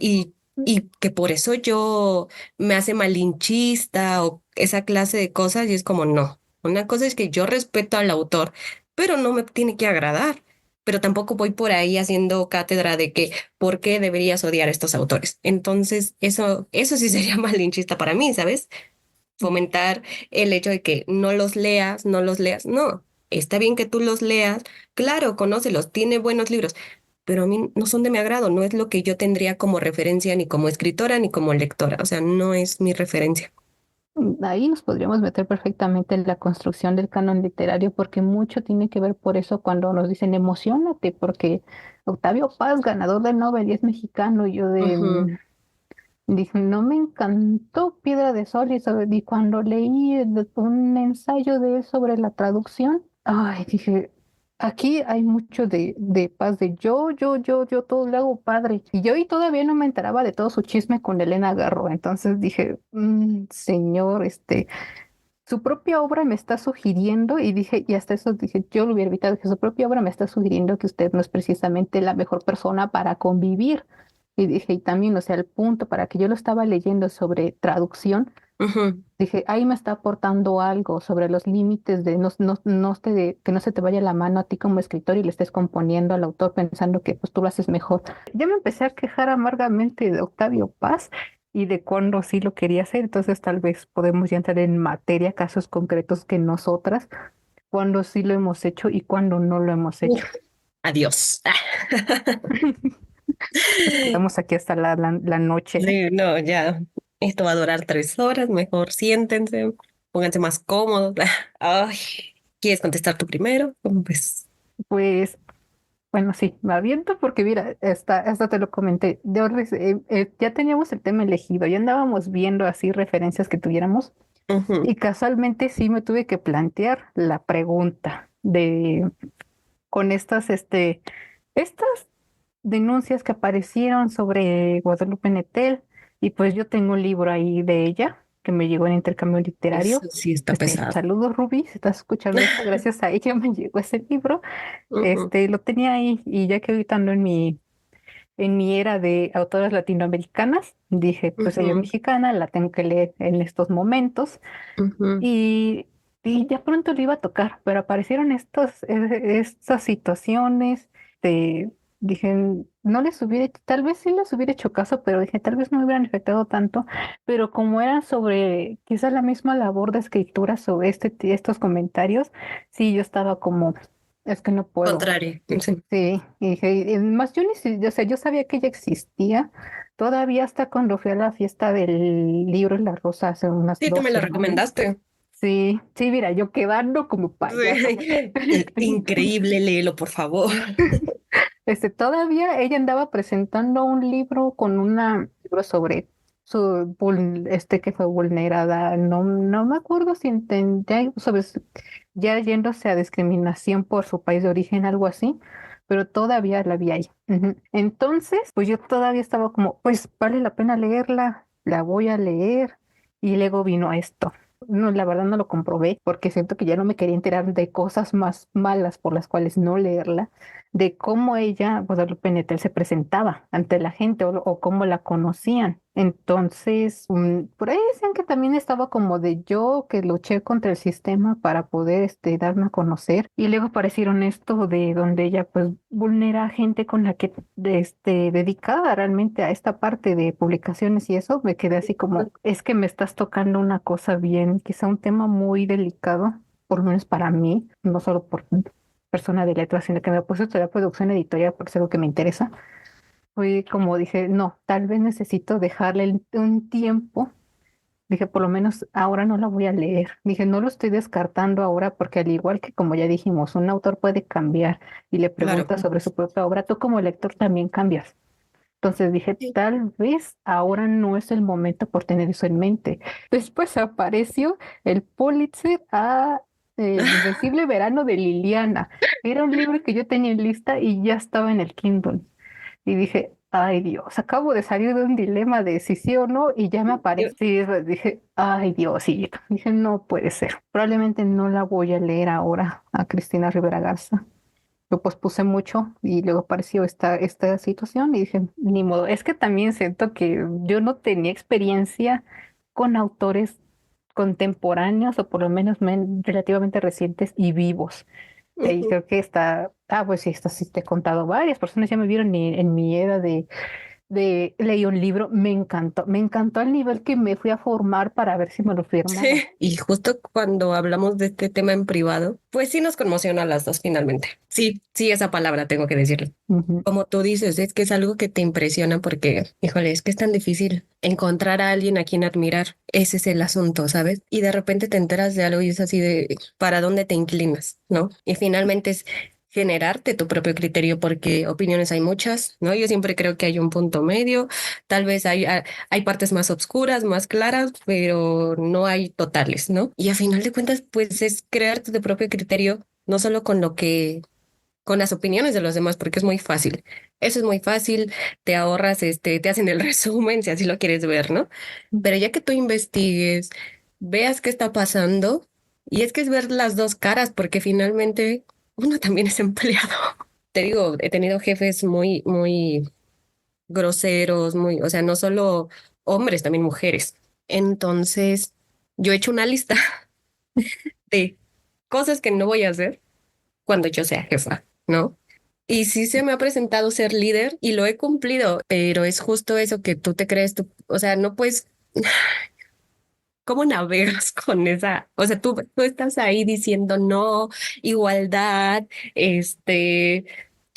Y que por eso yo me hace malinchista o esa clase de cosas y es como, no. Una cosa es que yo respeto al autor, pero no me tiene que agradar. Pero tampoco voy por ahí haciendo cátedra de que por qué deberías odiar a estos autores. Entonces, eso sí sería malinchista para mí, ¿sabes? Fomentar el hecho de que no los leas, no los leas. No, está bien que tú los leas. Claro, conócelos, tiene buenos libros, pero a mí no son de mi agrado, no es lo que yo tendría como referencia ni como escritora ni como lectora, o sea, no es mi referencia. Ahí nos podríamos meter perfectamente en la construcción del canon literario, porque mucho tiene que ver por eso cuando nos dicen emocionate, porque Octavio Paz, ganador del Nobel y es mexicano, y yo Ujú. dije, no me encantó Piedra de Sol y cuando leí un ensayo de él sobre la traducción, ay, dije, aquí hay mucho de paz, de yo, todo lo hago padre. Y yo y todavía no me enteraba de todo su chisme con Elena Garro. Entonces dije, señor, su propia obra me está sugiriendo, y dije, y hasta eso dije, yo lo hubiera evitado, que su propia obra me está sugiriendo que usted no es precisamente la mejor persona para convivir. Y dije, y también, o sea, el punto para que yo lo estaba leyendo sobre traducción, Ujú. dije, ahí me está aportando algo sobre los límites de que no se te vaya la mano a ti como escritor y le estés componiendo al autor pensando que pues tú lo haces mejor. Ya me empecé a quejar amargamente de Octavio Paz y de cuándo sí lo quería hacer, entonces tal vez podemos ya entrar en materia, casos concretos que nosotras, cuándo sí lo hemos hecho y cuándo no lo hemos hecho. Uf, adiós. Nos quedamos aquí hasta la noche, ¿eh? Sí, no, ya, esto va a durar 3 horas, mejor siéntense, pónganse más cómodos. Ay, ¿quieres contestar tú primero? Pues, Pues bueno, sí, me aviento porque mira, esta te lo comenté. Ya teníamos el tema elegido, ya andábamos viendo así referencias que tuviéramos ujú. y casualmente sí me tuve que plantear la pregunta de con estas denuncias que aparecieron sobre Guadalupe Nettel, y pues yo tengo un libro ahí de ella que me llegó en intercambio literario. Eso sí está pesado. Saludos Rubí, si estás escuchando esto, gracias a ella me llegó ese libro. Ujú, Lo tenía ahí y ya que ahorita ando en mi era de autoras latinoamericanas, dije, pues ella es ujú, mexicana, la tengo que leer en estos momentos ujú. y, y ya pronto le iba a tocar, pero aparecieron estas situaciones de, dije, no les hubiera, tal vez sí les hubiera hecho caso, pero dije, tal vez no me hubieran afectado tanto, pero como eran sobre quizás la misma labor de escritura sobre estos comentarios, sí, yo estaba como, es que no puedo. Contrario. Sí. Sí, y dije, y más yo o sea, yo sabía que ella existía, todavía hasta cuando fui a la fiesta del libro y la rosa hace unas Sí, tú dos me lo semanas. recomendaste. Sí, sí, mira, yo quedando como payasa. Sí. Increíble, léelo, por favor. Todavía ella andaba presentando un libro con un libro sobre que fue vulnerada, no me acuerdo si entendía ya yéndose a discriminación por su país de origen, algo así, pero todavía la vi ahí. Ujú. Entonces, pues yo todavía estaba como, pues vale la pena leerla, la voy a leer, y luego vino esto. No, la verdad no lo comprobé porque siento que ya no me quería enterar de cosas más malas por las cuales no leerla, de cómo ella, Guadalupe Nettel, se presentaba ante la gente o cómo la conocían. Entonces, por ahí decían que también estaba como de yo que luché contra el sistema para poder darme a conocer. Y luego aparecieron esto de donde ella pues vulnera a gente con la que dedicada realmente a esta parte de publicaciones, y eso me quedé así como, es que me estás tocando una cosa bien, quizá un tema muy delicado, por lo menos para mí, no solo por persona de letras, sino que me puso a estudiar producción editorial porque es algo que me interesa. Fue como dije, no, tal vez necesito dejarle un tiempo. Dije, por lo menos ahora no la voy a leer. Dije, no lo estoy descartando ahora porque al igual que como ya dijimos, un autor puede cambiar y le Claro. pregunta sobre su propia obra, tú como lector también cambias. Entonces dije, Sí. tal vez ahora no es el momento por tener eso en mente. Después apareció el Pulitzer a El Invencible Verano de Liliana. Era un libro que yo tenía en lista y ya estaba en el Kindle. Y dije, ay Dios, acabo de salir de un dilema de si sí o no y ya me apareció. Sí, dije, ay Dios, y dije, no puede ser. Probablemente no la voy a leer ahora a Cristina Rivera Garza. Lo pospuse mucho y luego apareció esta situación y dije, ni modo. Es que también siento que yo no tenía experiencia con autores contemporáneos o por lo menos relativamente recientes y vivos. Y Ujú. creo que pues sí, esta sí te he contado, varias personas ya me vieron en mi era de leí un libro, me encantó al nivel que me fui a formar para ver si me lo firmaba. Sí. Y justo cuando hablamos de este tema en privado, pues sí nos conmociona a las dos finalmente. Sí, sí, esa palabra tengo que decirlo. Ujú. Como tú dices, es que es algo que te impresiona porque, híjole, es que es tan difícil encontrar a alguien a quien admirar. Ese es el asunto, ¿sabes? Y de repente te enteras de algo y es así de para dónde te inclinas, ¿no? Y finalmente es generarte tu propio criterio porque opiniones hay muchas, ¿no? Yo siempre creo que hay un punto medio, tal vez hay partes más oscuras, más claras, pero no hay totales, ¿no? Y a final de cuentas, pues es crearte tu propio criterio, no solo con las opiniones de los demás, porque es muy fácil. Eso es muy fácil, te ahorras, te hacen el resumen si así lo quieres ver, ¿no? Pero ya que tú investigues, veas qué está pasando, y es que es ver las dos caras, porque finalmente uno también es empleado. Te digo, he tenido jefes muy groseros, o sea, no solo hombres, también mujeres. Entonces, yo he hecho una lista de cosas que no voy a hacer cuando yo sea jefa, ¿no? Y sí se me ha presentado ser líder y lo he cumplido, pero es justo eso que tú te crees, o sea, no puedes, ¿cómo navegas con esa? O sea, tú estás ahí diciendo no, igualdad, este,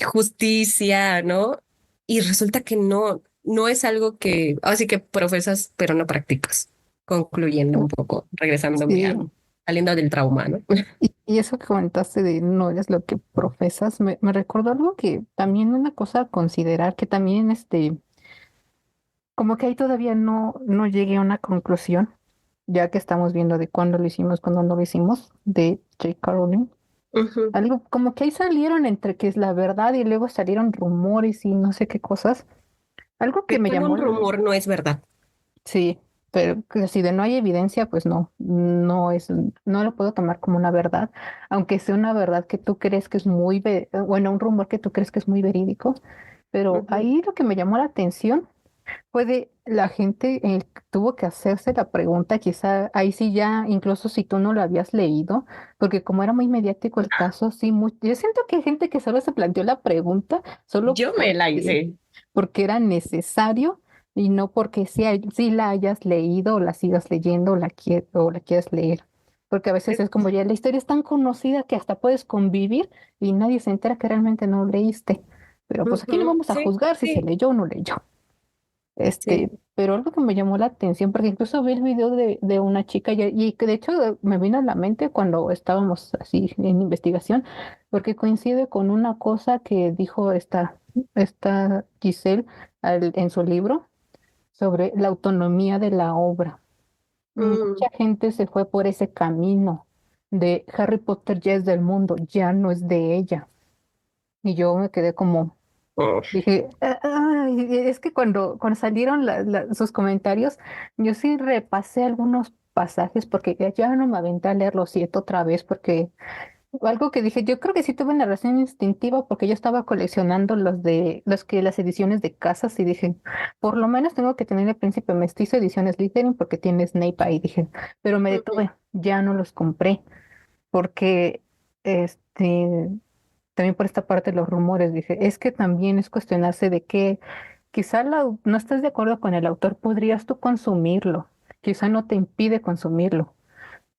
justicia, ¿no? Y resulta que no es algo que, así que profesas, pero no practicas. Concluyendo un poco, regresándome a, Sí, saliendo del trauma, ¿no? y eso que comentaste de no eres lo que profesas, me recordó algo que también una cosa a considerar, que también como que ahí todavía no llegué a una conclusión, ya que estamos viendo de cuándo lo hicimos, cuándo no lo hicimos, de J.K. Rowling. Ujú. Algo como que ahí salieron entre que es la verdad y luego salieron rumores y no sé qué cosas. Algo que Pero me en llamó, un rumor no es verdad. sí, pero que si de no hay evidencia, pues no lo puedo tomar como una verdad, aunque sea una verdad que tú crees que es bueno, un rumor que tú crees que es muy verídico. Pero Ujú. ahí lo que me llamó la atención fue de la gente que tuvo que hacerse la pregunta, quizá ahí sí ya, incluso si tú no lo habías leído, porque como era muy mediático el caso, sí, yo siento que hay gente que solo se planteó la pregunta solo Yo me la hice. porque era necesario y no porque sí la hayas leído o la sigas leyendo o la quieras leer. Porque a veces es como ya la historia es tan conocida que hasta puedes convivir y nadie se entera que realmente no leíste. Pero pues aquí no Ujú. vamos a Sí, juzgar si se sí, leyó o no leyó. sí. Pero algo que me llamó la atención, porque incluso vi el video de una chica y que de hecho me vino a la mente cuando estábamos así en investigación, porque coincide con una cosa que dijo esta Giselle en su libro sobre la autonomía de la obra. Mm. Mucha gente se fue por ese camino de Harry Potter ya es del mundo, ya no es de ella. Y yo me quedé como, Oh. dije, "Ay", es que cuando salieron sus comentarios, yo sí repasé algunos pasajes porque ya no me aventé a leer los 7 otra vez porque algo que dije, yo creo que sí tuve una reacción instintiva porque yo estaba coleccionando las ediciones de casas y dije, por lo menos tengo que tener el Príncipe Mestizo ediciones Slytherin porque tiene Snape ahí, dije, pero me Ujú. detuve, ya no los compré porque este también por esta parte de los rumores, dije, es que también es cuestionarse de que quizá no estás de acuerdo con el autor, podrías tú consumirlo, quizá no te impide consumirlo,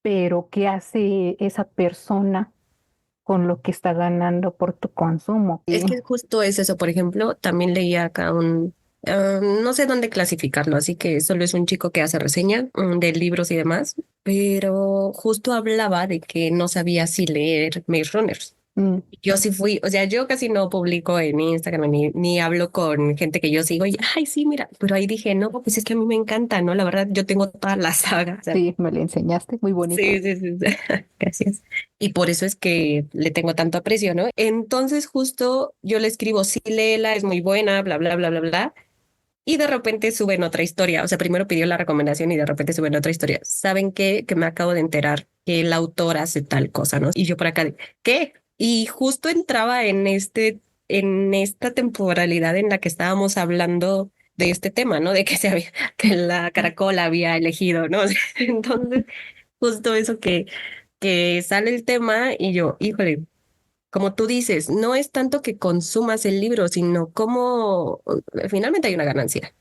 pero ¿qué hace esa persona con lo que está ganando por tu consumo? Es que justo es eso, por ejemplo, también leía acá no sé dónde clasificarlo, así que solo es un chico que hace reseña de libros y demás, pero justo hablaba de que no sabía si leer Maze Runners. Mm, Yo sí fui, o sea, yo casi no publico en Instagram ni hablo con gente que yo sigo y, ay, sí, mira, pero ahí dije, no, pues es que a mí me encanta, ¿no? La verdad, yo tengo toda la saga, o sea, sí, me la enseñaste, muy bonita. sí, sí, sí, sí. Gracias. Y por eso es que le tengo tanto aprecio, ¿no? Entonces, justo yo le escribo, sí, léela, es muy buena, bla, bla, bla, bla, bla. Y de repente suben otra historia. O sea, primero pidió la recomendación y de repente suben otra historia. ¿Saben qué? Que me acabo de enterar que el autor hace tal cosa, ¿no? Y yo por acá, ¿qué? Y justo entraba en esta temporalidad en la que estábamos hablando de este tema, ¿no? De que que la Caracol había elegido, ¿no? Entonces, justo eso que sale el tema y yo, híjole, como tú dices, no es tanto que consumas el libro, sino cómo finalmente hay una ganancia.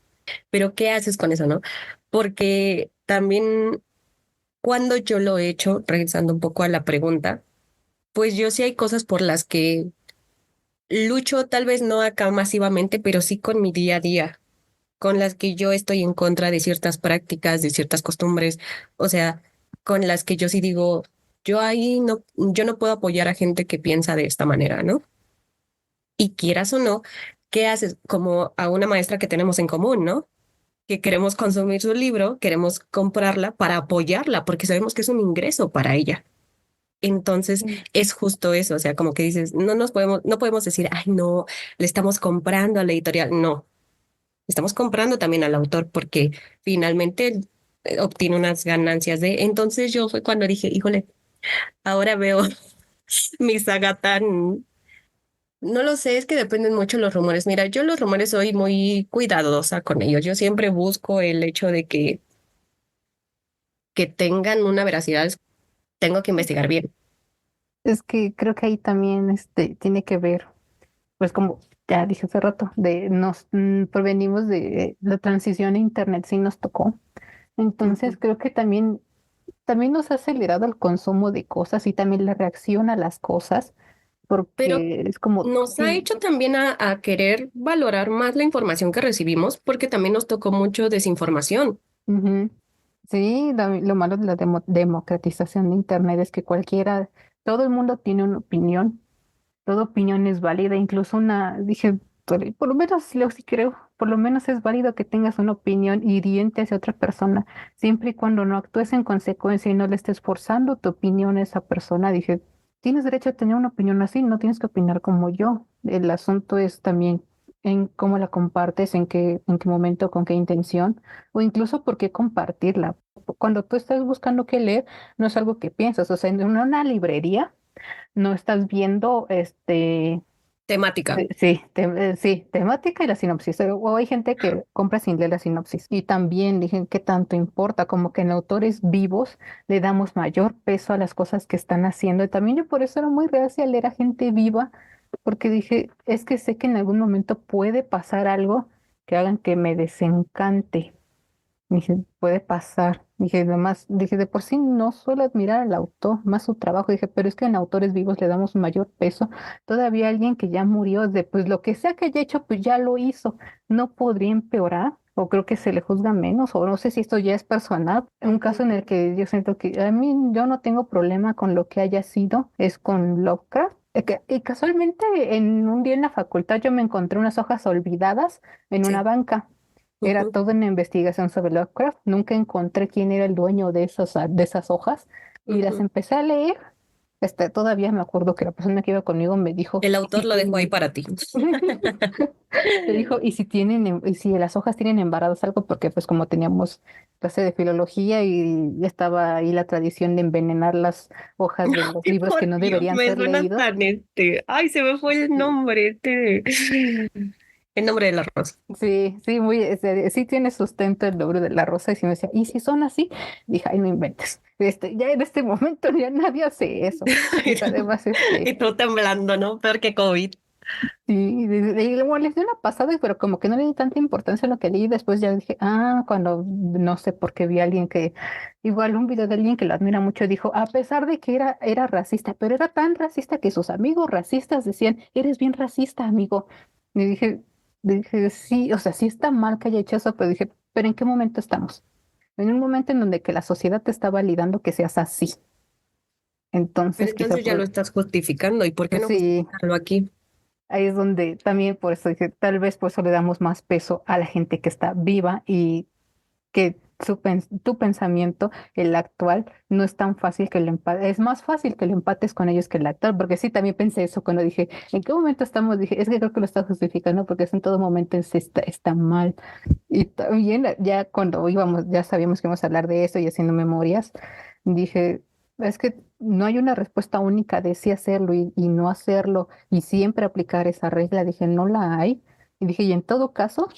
Pero ¿qué haces con eso, no? Porque también cuando yo lo he hecho, regresando un poco a la pregunta, pues yo sí hay cosas por las que lucho, tal vez no acá masivamente, pero sí con mi día a día, con las que yo estoy en contra de ciertas prácticas, de ciertas costumbres, o sea, con las que yo sí digo, yo ahí no, yo no puedo apoyar a gente que piensa de esta manera, ¿no? Y quieras o no, ¿qué haces? Como a una maestra que tenemos en común, ¿no? Que queremos consumir su libro, queremos comprarla para apoyarla, porque sabemos que es un ingreso para ella. Entonces Mm. es justo eso, o sea, como que dices, no podemos decir, ay, no, le estamos comprando a la editorial. No, estamos comprando también al autor porque finalmente él, obtiene unas ganancias de. Entonces yo fue cuando dije, híjole, ahora veo mi saga tan. No lo sé, es que dependen mucho los rumores. Mira, yo los rumores soy muy cuidadosa con ellos. Yo siempre busco el hecho de que tengan una veracidad. Tengo que investigar bien. Es que creo que ahí también tiene que ver, pues como ya dije hace rato, provenimos de la transición a internet, sí nos tocó. Entonces Ujú. creo que también nos ha acelerado el consumo de cosas y también la reacción a las cosas, Pero porque es como, nos ha sí, hecho también a querer valorar más la información que recibimos, porque también nos tocó mucho desinformación. ujú. Sí, lo malo de la democratización de internet es que todo el mundo tiene una opinión, toda opinión es válida, incluso dije, por lo menos lo sí creo, por lo menos es válido que tengas una opinión hiriente hacia otra persona, siempre y cuando no actúes en consecuencia y no le estés forzando tu opinión a esa persona. Dije, tienes derecho a tener una opinión así, no tienes que opinar como yo. El asunto es también en cómo la compartes, en qué momento, con qué intención, o incluso por qué compartirla. Cuando tú estás buscando qué leer, no es algo que piensas, o sea, en una librería no estás viendo Temática. sí, temática y la sinopsis. O hay gente que compra sin leer la sinopsis. Y también dije, ¿qué tanto importa? Como que en autores vivos le damos mayor peso a las cosas que están haciendo. Y también yo por eso era muy reacia a leer a gente viva, porque dije, es que sé que en algún momento puede pasar algo que hagan que me desencante. Dije, puede pasar. Dije, además, dije, de por sí no suelo admirar al autor, más su trabajo. Dije, pero es que en autores vivos le damos mayor peso. Todavía alguien que ya murió, pues lo que sea que haya hecho, pues ya lo hizo. No podría empeorar, o creo que se le juzga menos, o no sé si esto ya es personal. Un caso en el que yo siento que a mí yo no tengo problema con lo que haya sido, es con Lovecraft. Y casualmente en un día en la facultad yo me encontré unas hojas olvidadas en una Sí. banca. Era Ujú, toda una investigación sobre Lovecraft. Nunca encontré quién era el dueño de esas hojas y las ujú. empecé a leer. Todavía me acuerdo que la persona que iba conmigo me dijo, El ¿y si autor lo dejó ahí tienen? para ti. Me dijo, y si las hojas tienen embarados algo, porque pues como teníamos clase de filología y estaba ahí la tradición de envenenar las hojas de los Ay, libros que por no Dios, deberían me ser suena leídos. tan Ay, se me fue el nombre, El nombre del arroz. Sí, sí, sí tiene sustento el logro de la rosa. Y si me decía, ¿y si son así? Dije, ay, no inventes. Ya en este momento ya nadie hace eso. Y Y tú, además, y tú temblando, ¿no? Peor que COVID. sí, y luego les di una pasada, pero como que no le di tanta importancia a lo que leí. Después ya dije, cuando no sé por qué vi a alguien igual un video de alguien que lo admira mucho, dijo, a pesar de que era racista, pero era tan racista que sus amigos racistas decían, eres bien racista, amigo. Y dije, sí, o sea, sí está mal que haya hecho eso, pero dije, ¿pero en qué momento estamos? En un momento en donde que la sociedad te está validando que seas así. Pero Entonces, quizá entonces ya lo por, estás justificando. ¿Y por qué pues no sí. justificarlo aquí? Ahí es donde también por eso dije, tal vez por eso le damos más peso a la gente que está viva y que tu pensamiento, el actual, no es tan fácil que lo empates, es más fácil que lo empates con ellos que el actual, porque sí, también pensé eso cuando dije, ¿en qué momento estamos? Dije, es que creo que lo estás justificando porque es en todo momento está mal. Y también ya cuando ya sabíamos que íbamos a hablar de eso y haciendo memorias, dije, es que no hay una respuesta única de sí hacerlo y no hacerlo y siempre aplicar esa regla. Dije, no la hay. Y dije, y en todo caso,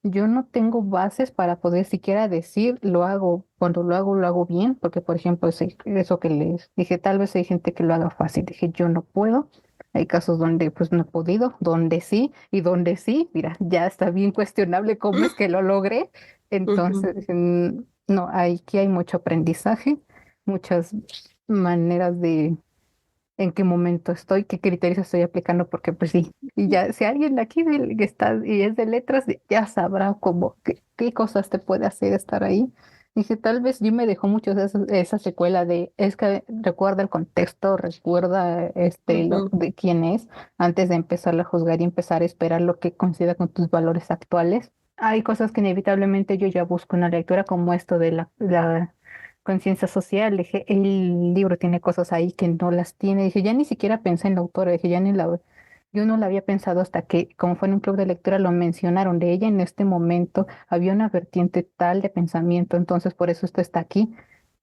yo no tengo bases para poder siquiera decir lo hago, cuando lo hago bien, porque por ejemplo, eso que les dije, tal vez hay gente que lo haga fácil. Dije, yo no puedo. Hay casos donde pues no he podido, donde sí, y donde sí, mira, ya está bien cuestionable cómo es que lo logré. Ujú, Entonces, no, aquí hay mucho aprendizaje, muchas maneras de en qué momento estoy, qué criterios estoy aplicando, porque pues sí, y ya si alguien de aquí que está y es de letras, ya sabrá cómo, qué cosas te puede hacer estar ahí. Dije, tal vez yo me dejó mucho esa secuela de, es que recuerda el contexto, recuerda lo ujú. de quién es, antes de empezar a juzgar y empezar a esperar lo que coincida con tus valores actuales. Hay cosas que inevitablemente yo ya busco en la lectura, como esto de la conciencia social. Dije, el libro tiene cosas ahí que no las tiene. Dije, ya ni siquiera pensé en la autora. Dije, ya ni la, yo no la había pensado hasta que, como fue en un club de lectura, lo mencionaron. De ella en este momento había una vertiente tal de pensamiento, entonces por eso esto está aquí.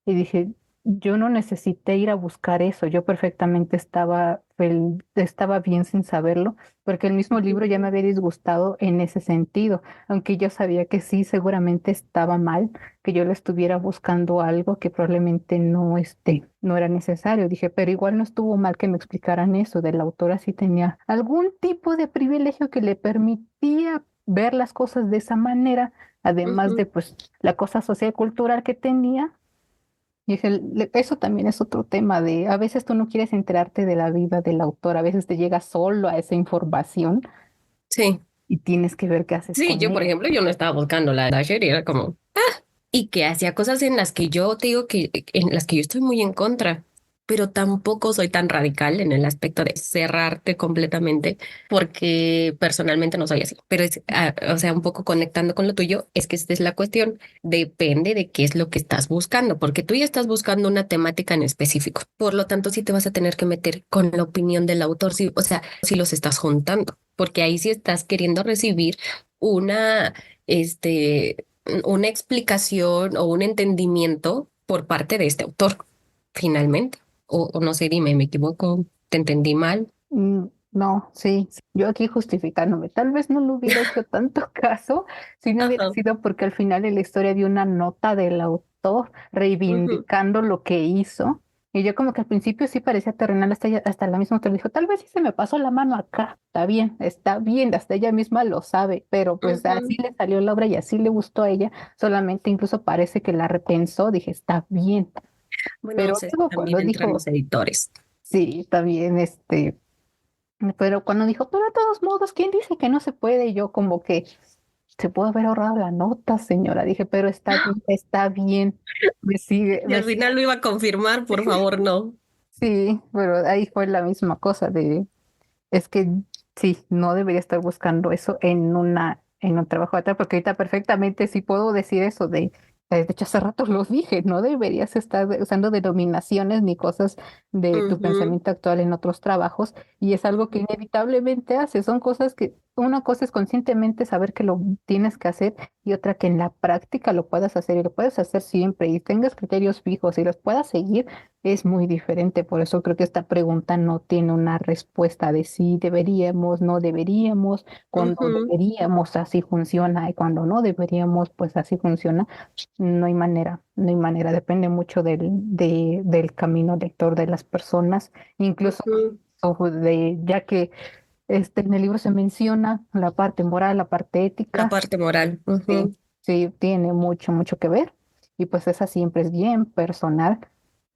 Y dije, yo no necesité ir a buscar eso, yo perfectamente estaba bien sin saberlo, porque el mismo libro ya me había disgustado en ese sentido, aunque yo sabía que sí, seguramente estaba mal, que yo le estuviera buscando algo que probablemente no era necesario. Dije, pero igual no estuvo mal que me explicaran eso, de la autora sí tenía algún tipo de privilegio que le permitía ver las cosas de esa manera, además de Ujú. pues la cosa social y cultural que tenía. Y dije, eso también es otro tema de, a veces tú no quieres enterarte de la vida del autor, a veces te llega solo a esa información Sí, y tienes que ver qué haces sí, con yo por ella. ejemplo, yo no estaba buscando la Dasher y era como, y que hacía cosas en las que yo te digo que en las que yo estoy muy en contra, pero tampoco soy tan radical en el aspecto de cerrarte completamente, porque personalmente no soy así. Pero es, o sea, un poco conectando con lo tuyo, es que esta es la cuestión. Depende de qué es lo que estás buscando, porque tú ya estás buscando una temática en específico. Por lo tanto, sí te vas a tener que meter con la opinión del autor, sí, o sea, si los estás juntando, porque ahí sí estás queriendo recibir una, una explicación o un entendimiento por parte de este autor, finalmente. O no sé, dime, ¿me equivoco? ¿Te entendí mal? No, sí, sí, yo aquí justificándome, tal vez no le hubiera hecho tanto caso si no hubiera Ajá. sido porque al final de la historia había una nota del autor Ujú, reivindicando lo que hizo. Y yo como que al principio sí parecía terrenal, hasta la misma autora dijo, tal vez sí se me pasó la mano acá, está bien, hasta ella misma lo sabe, pero pues así ujú. le salió la obra y así le gustó a ella, solamente incluso parece que la repensó, dije, está bien, Bueno, pero sé, luego también cuando entran los dijo, editores. sí, está bien, pero cuando dijo, pero de todos modos, ¿quién dice que no se puede? Y yo como que se pudo haber ahorrado la nota, señora. Dije, pero está bien, Y me al sigue. final lo iba a confirmar, por favor, no. Sí, pero ahí fue la misma cosa de, es que sí, no debería estar buscando eso en un trabajo de atrás, porque ahorita perfectamente sí puedo decir eso de hecho hace rato lo dije, no deberías estar usando denominaciones ni cosas de tu Ujú, pensamiento actual en otros trabajos, y es algo que ujú, inevitablemente haces, son cosas que una cosa es conscientemente saber que lo tienes que hacer y otra que en la práctica lo puedas hacer y lo puedes hacer siempre y tengas criterios fijos y los puedas seguir es muy diferente, por eso creo que esta pregunta no tiene una respuesta de si deberíamos, no deberíamos, cuando ujú, deberíamos así funciona y cuando no deberíamos pues así funciona. No hay manera, no hay manera, depende mucho del camino lector de las personas, incluso ujú. ya que en el libro se menciona la parte moral, la parte La ética, parte moral. sí, Ujú. sí, tiene mucho, mucho que ver. Y pues esa siempre es bien personal.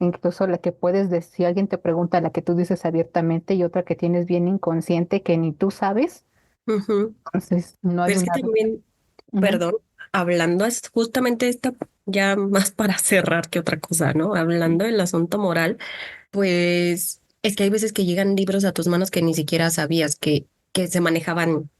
Incluso la que puedes decir, si alguien te pregunta, la que tú dices abiertamente y otra que tienes bien inconsciente que ni tú sabes. Ujú. Entonces, no hay Pero es que una... también, Ujú, perdón, hablando es justamente esta, ya más para cerrar que otra cosa, ¿no? Hablando del asunto moral, pues es que hay veces que llegan libros a tus manos que ni siquiera sabías que se manejaban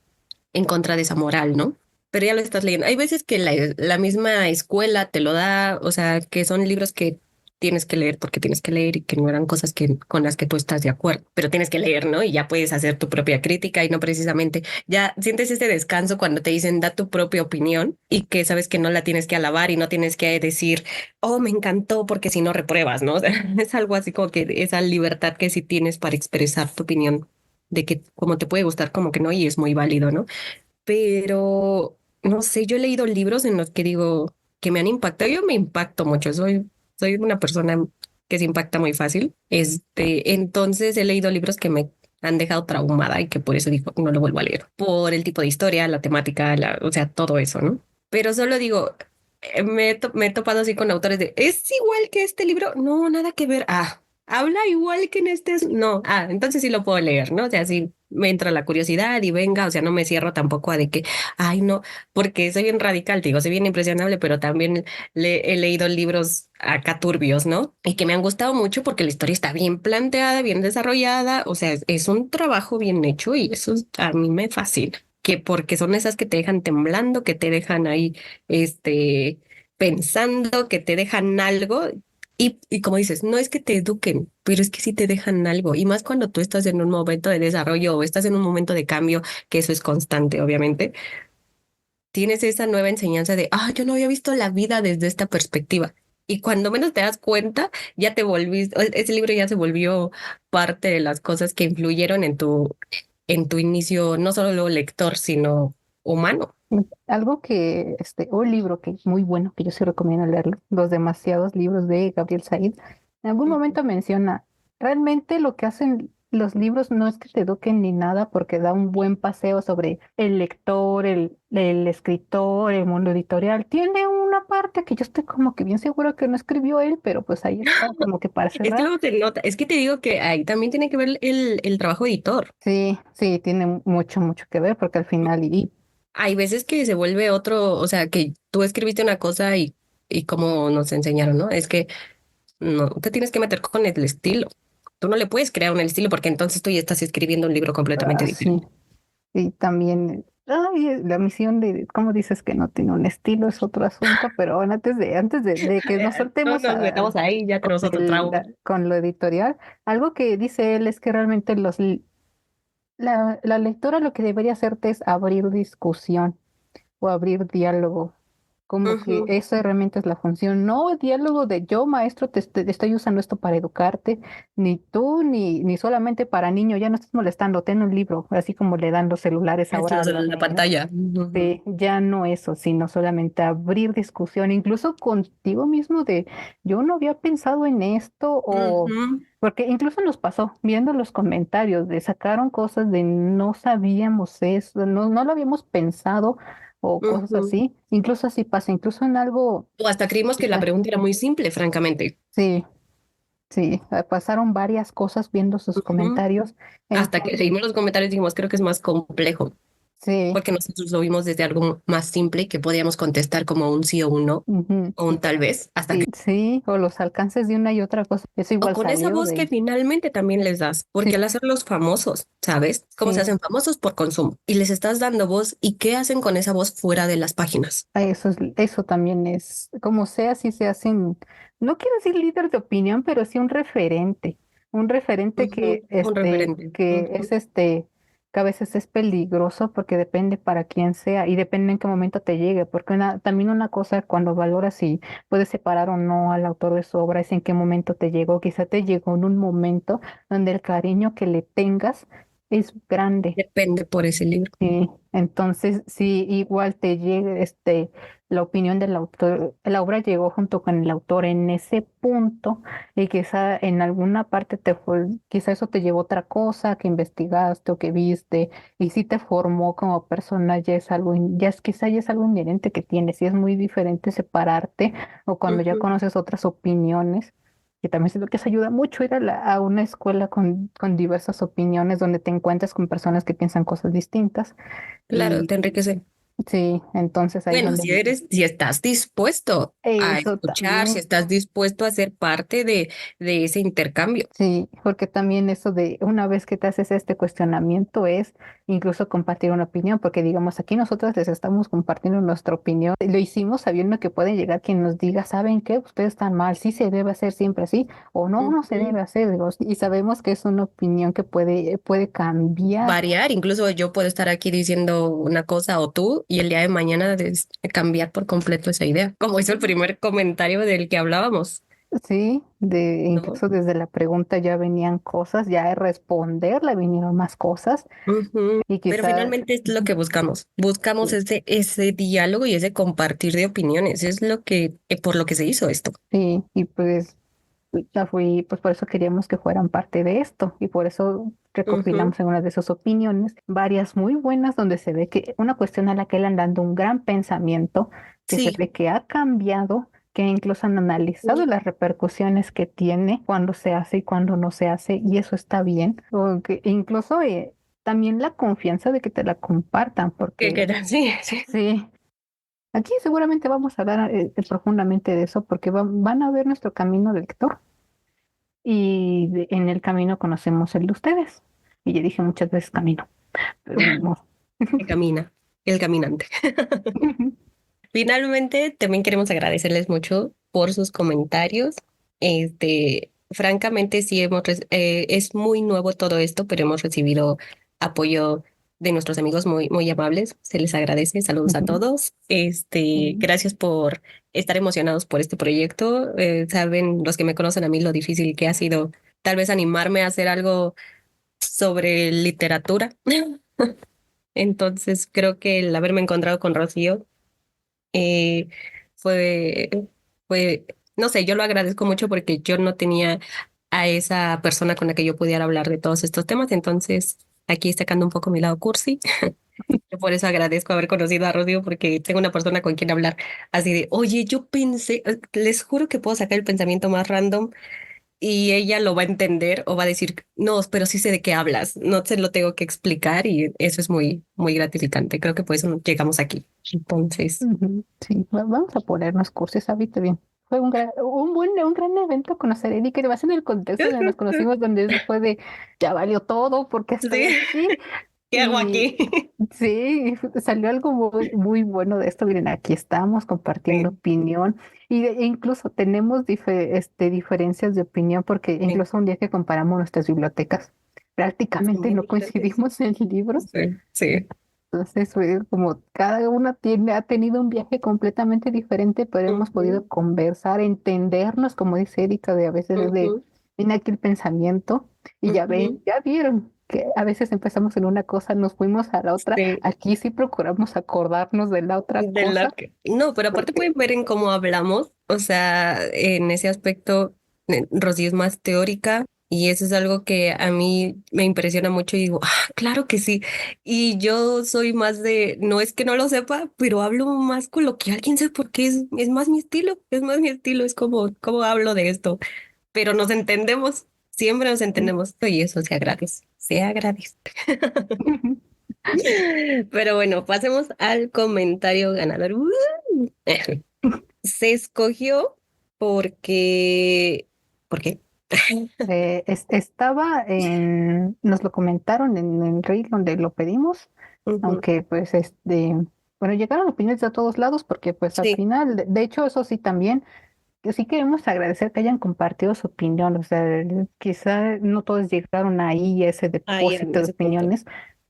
en contra de esa moral, ¿no? Pero ya lo estás leyendo. Hay veces que la misma escuela te lo da, o sea, que son libros que tienes que leer porque tienes que leer y que no eran cosas que, con las que tú estás de acuerdo, pero tienes que leer, ¿no? Y ya puedes hacer tu propia crítica y no precisamente, ya sientes ese descanso cuando te dicen da tu propia opinión y que sabes que no la tienes que alabar y no tienes que decir, oh, me encantó porque si no repruebas, ¿no? O sea, es algo así como que esa libertad que sí tienes para expresar tu opinión de que como te puede gustar, como que no, y es muy válido, ¿no? Pero no sé, yo he leído libros en los que digo que me han impactado. Yo me impacto mucho, soy una persona que se impacta muy fácil. Entonces he leído libros que me han dejado traumada y que por eso dijo, no lo vuelvo a leer. Por el tipo de historia, la temática, o sea, todo eso, ¿no? Pero solo digo, me he topado así con autores de, ¿es igual que este libro? No, nada que ver. Ah, habla igual que en este. No, entonces sí lo puedo leer, ¿no? O sea, sí me entra la curiosidad y venga, o sea, no me cierro tampoco a de que, ay, no, porque soy bien radical, digo, soy bien impresionable, pero también he leído libros acá turbios, ¿no? Y que me han gustado mucho porque la historia está bien planteada, bien desarrollada, o sea, es un trabajo bien hecho y eso a mí me fascina. Que porque son esas que te dejan temblando, que te dejan ahí, pensando, que te dejan algo. Y como dices, no es que te eduquen, pero es que sí te dejan algo. Y más cuando tú estás en un momento de desarrollo o estás en un momento de cambio, que eso es constante, obviamente, tienes esa nueva enseñanza de, yo no había visto la vida desde esta perspectiva. Y cuando menos te das cuenta, ya te volviste, ese libro ya se volvió parte de las cosas que influyeron en tu inicio, no solo lector, sino humano. Algo que, un libro que es muy bueno, que yo sí recomiendo leerlo, Los demasiados libros de Gabriel Said, en algún Ujú. momento menciona, realmente lo que hacen los libros no es que te eduquen ni nada, porque da un buen paseo sobre el lector, el escritor, el mundo editorial. Tiene una parte que yo estoy como que bien seguro que no escribió él, pero pues ahí está, como que para Es que cerrar. luego se nota, es que te digo que ahí también tiene que ver el trabajo editor. Sí, sí, tiene mucho, mucho que ver, porque al final, Hay veces que se vuelve otro, o sea, que tú escribiste una cosa y como nos enseñaron, ¿no? Es que no te tienes que meter con el estilo. Tú no le puedes crear un estilo porque entonces tú ya estás escribiendo un libro completamente sí. diferente. Y también, ay, la misión de, ¿cómo dices que no tiene un estilo? Es otro asunto, pero bueno, de que nos No soltemos nos metamos ahí, ya tenemos otro trago. con lo editorial, algo que dice él es que realmente la lectora lo que debería hacerte es abrir discusión o abrir diálogo. Como que Ujú. esa realmente es la función, no el diálogo de yo, maestro, te estoy usando esto para educarte, ni tú, ni solamente para niño, ya no estás molestando, ten un libro, así como le dan los celulares Es ahora a los la niños. pantalla. Ujú. Ya no eso, sino solamente abrir discusión, incluso contigo mismo de yo no había pensado en esto o Ujú. porque incluso nos pasó viendo los comentarios de sacaron cosas de no sabíamos eso, no lo habíamos pensado o cosas Ujú. así. Incluso así pasa, incluso en algo, O hasta creímos que la quizá, pregunta era muy simple, francamente. sí, sí, pasaron varias cosas viendo sus Ujú. comentarios. Hasta que Entonces, leímos los comentarios dijimos, creo que es más complejo, sí. porque nosotros lo vimos desde algo más simple que podíamos contestar como un sí o un no, Ujú. o un tal vez, hasta que... Sí, sí, o los alcances de una y otra cosa. Eso O igual con esa salió voz que de, finalmente también les das, sí, porque al hacerlos famosos, ¿sabes? Cómo se sí. hacen famosos por consumo y les estás dando voz y qué hacen con esa voz fuera de las páginas. Eso también es, como sea, si se hacen, no quiero decir líder de opinión, pero sí un referente Ujú. Un referente. que es Ujú. que a veces es peligroso porque depende para quién sea y depende en qué momento te llegue, porque también una cosa cuando valoras si puedes separar o no al autor de su obra es en qué momento te llegó, quizá te llegó en un momento donde el cariño que le tengas es grande. Depende por ese libro. Sí, entonces sí, igual te llega la opinión del autor, la obra llegó junto con el autor en ese punto y quizá en alguna parte quizá eso te llevó a otra cosa que investigaste o que viste y sí te formó como persona, ya es algo, quizá ya es algo inherente que tienes y es muy diferente separarte o cuando ya Ujú. conoces otras opiniones que también siento que eso ayuda mucho ir a una escuela con diversas opiniones donde te encuentres con personas que piensan cosas distintas. Claro, Y te enriquece. sí, entonces ahí es Bueno, donde si estás dispuesto a eso escuchar, si también. estás dispuesto a ser parte de ese intercambio. Sí, porque también eso de una vez que te haces este cuestionamiento es incluso compartir una opinión, porque digamos aquí nosotros les estamos compartiendo nuestra opinión. Lo hicimos sabiendo que puede llegar quien nos diga, ¿saben qué? Ustedes están mal, sí se debe hacer siempre así, o no, no se Ujú. debe hacer, digo, y sabemos que es una opinión que puede cambiar. Variar, incluso yo puedo estar aquí diciendo una cosa o tú y el día de mañana cambiar por completo esa idea, como hizo el primer comentario del que hablábamos, Sí, ¿no? incluso desde la pregunta ya venían cosas, ya de responderle vinieron más cosas Ujú. y Pero quizá, finalmente es lo ujú, que buscamos. Buscamos ese diálogo y ese compartir de opiniones. Es lo que, por lo que se hizo esto. sí, y pues. Pues por eso queríamos que fueran parte de esto y por eso Ujú. recopilamos algunas de sus opiniones, varias muy buenas donde se ve que una cuestión a la que le han dado un gran pensamiento, que se Sí. ve que ha cambiado, que incluso han analizado las repercusiones que tiene cuando se hace y cuando no se hace y eso está bien, o que incluso también la confianza de que te la compartan, ¿Qué porque queda? Sí, sí. sí. Aquí seguramente vamos a hablar profundamente de eso porque van a ver nuestro camino de lector y en el camino conocemos el de ustedes. Y ya dije muchas veces camino, pero ni modo. Que camina, el caminante. Finalmente, también queremos agradecerles mucho por sus comentarios. Francamente, sí es muy nuevo todo esto, pero hemos recibido apoyo de nuestros amigos muy, muy amables. Se les agradece. Saludos a Ujú, todos. ujú, Gracias por estar emocionados por este proyecto. Saben los que me conocen a mí lo difícil que ha sido tal vez animarme a hacer algo sobre literatura. Entonces, creo que el haberme encontrado con Rocío eh, fue, fue, no sé, yo lo agradezco mucho porque yo no tenía a esa persona con la que yo pudiera hablar de todos estos temas, entonces aquí sacando un poco mi lado cursi, yo por eso agradezco haber conocido a Rocío porque tengo una persona con quien hablar así de, oye, yo pensé, les juro que puedo sacar el pensamiento más random y ella lo va a entender o va a decir, no, pero sí sé de qué hablas, no se lo tengo que explicar y eso es muy, muy gratificante. Creo que por eso llegamos aquí. Entonces, ujú. Sí, vamos a ponernos cursos, ahorita bien. Fue un gran evento conocer a Eddie, que va a ser en el contexto donde nos conocimos, donde eso fue de ya valió todo porque estoy sí, aquí. ¿qué hago Y aquí? sí, salió algo muy, muy bueno de esto. Miren, aquí estamos compartiendo Sí, opinión e incluso tenemos diferencias de opinión porque sí, incluso un día que comparamos nuestras bibliotecas, prácticamente sí, no coincidimos en libros. sí, sí. Entonces fue como cada una ha tenido un viaje completamente diferente, pero hemos Ujú, podido conversar, entendernos, como dice Erika, de a veces es de, ujú, viene aquí el pensamiento y ya ven, ujú. ya vieron que a veces empezamos en una cosa, nos fuimos a la otra, Sí, aquí sí procuramos acordarnos de la otra de la cosa, que... No, pero aparte pueden porque ver en cómo hablamos, o sea, en ese aspecto, Rosy es más teórica y eso es algo que a mí me impresiona mucho y digo, ah, claro que sí. Y yo soy más de, no es que no lo sepa, pero hablo más coloquial, quién sabe por qué, es más mi estilo, es más mi estilo, es como hablo de esto, pero nos entendemos, siempre nos entendemos y eso se agradece, se agradece. Pero bueno, pasemos al comentario ganador. Se escogió porque... ¿Por qué? estaba nos lo comentaron en el reel donde lo pedimos, Ujú. aunque pues bueno, llegaron opiniones de todos lados porque pues al Sí. final, de hecho eso sí también, que sí queremos agradecer que hayan compartido su opinión, o sea, quizá no todos llegaron ahí a ese Ahí en depósito de ese punto. opiniones,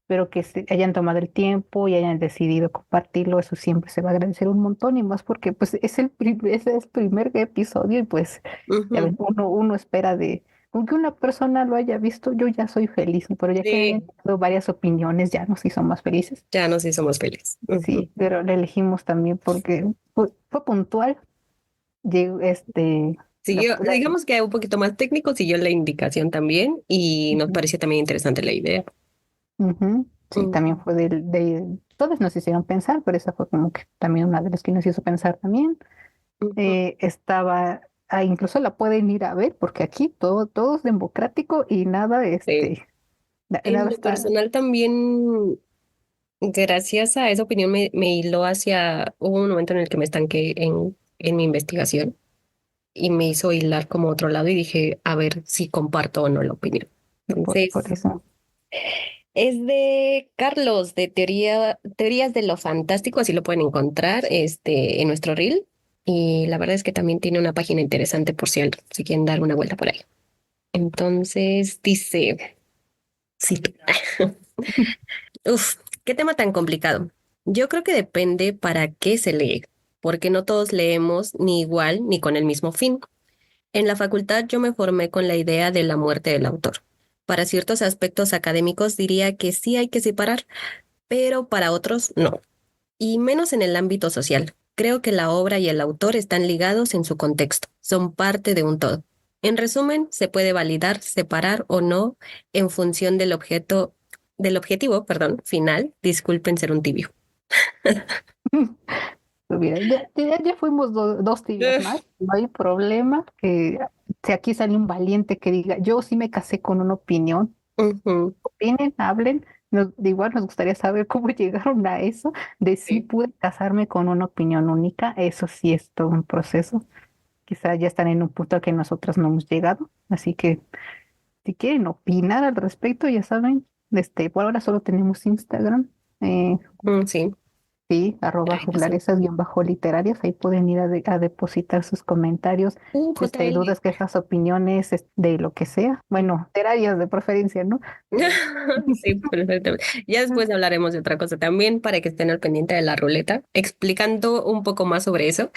pero que hayan tomado el tiempo y hayan decidido compartirlo, eso siempre se va a agradecer un montón y más porque pues es el primer episodio y pues ya ven, Ujú. uno espera de, con que una persona lo haya visto, yo ya soy feliz, pero ya que hayan Sí, dado varias opiniones ya nos hizo más felices. ya nos hicimos felices. Ujú. Sí, pero le elegimos también porque fue puntual. La, Siguió, la- digamos que un poquito más técnico, siguió la indicación también y nos pareció también interesante la idea. Ujú, sí, también Ujú. fue todos nos hicieron pensar, pero esa fue como que también una de las que nos hizo pensar también. Ujú. Incluso la pueden ir a ver, porque aquí todo es democrático y nada, Sí. En nada lo está. personal también, gracias a esa opinión me hiló hacia, hubo un momento en el que me estanqué en mi investigación y me hizo hilar como a otro lado y dije, a ver si comparto o no la opinión. Por Entonces, eso. es de Carlos, de Teorías de lo Fantástico, así lo pueden encontrar en nuestro reel. Y la verdad es que también tiene una página interesante por si quieren dar una vuelta por ahí. Entonces dice, sí, uf, qué tema tan complicado. Yo creo que depende para qué se lee, porque no todos leemos ni igual ni con el mismo fin. En la facultad yo me formé con la idea de la muerte del autor. Para ciertos aspectos académicos diría que sí hay que separar, pero para otros no. Y menos en el ámbito social. Creo que la obra y el autor están ligados en su contexto, son parte de un todo. En resumen, se puede validar, separar o no en función del objetivo, final. Disculpen ser un tibio. Pues mira, ya fuimos dos tibios más, no hay problema. Si aquí sale un valiente que diga, yo sí me casé con una opinión, Ujú, opinen, hablen. De igual nos gustaría saber cómo llegaron a eso, de si sí. pude casarme con una opinión única. Eso sí es todo un proceso. Quizá ya están en un punto al que nosotros no hemos llegado. Así que si quieren opinar al respecto, ya saben, por ahora solo tenemos Instagram. eh, Sí. Sí, arroba Ay, no sé. juglaresas-literarias, ahí pueden ir a depositar sus comentarios, si hay JL. dudas, quejas, opiniones, de lo que sea. Bueno, literarias de preferencia, ¿no? Eh, Sí, perfecto. Ya después hablaremos de otra cosa también para que estén al pendiente de la ruleta, explicando un poco más sobre eso.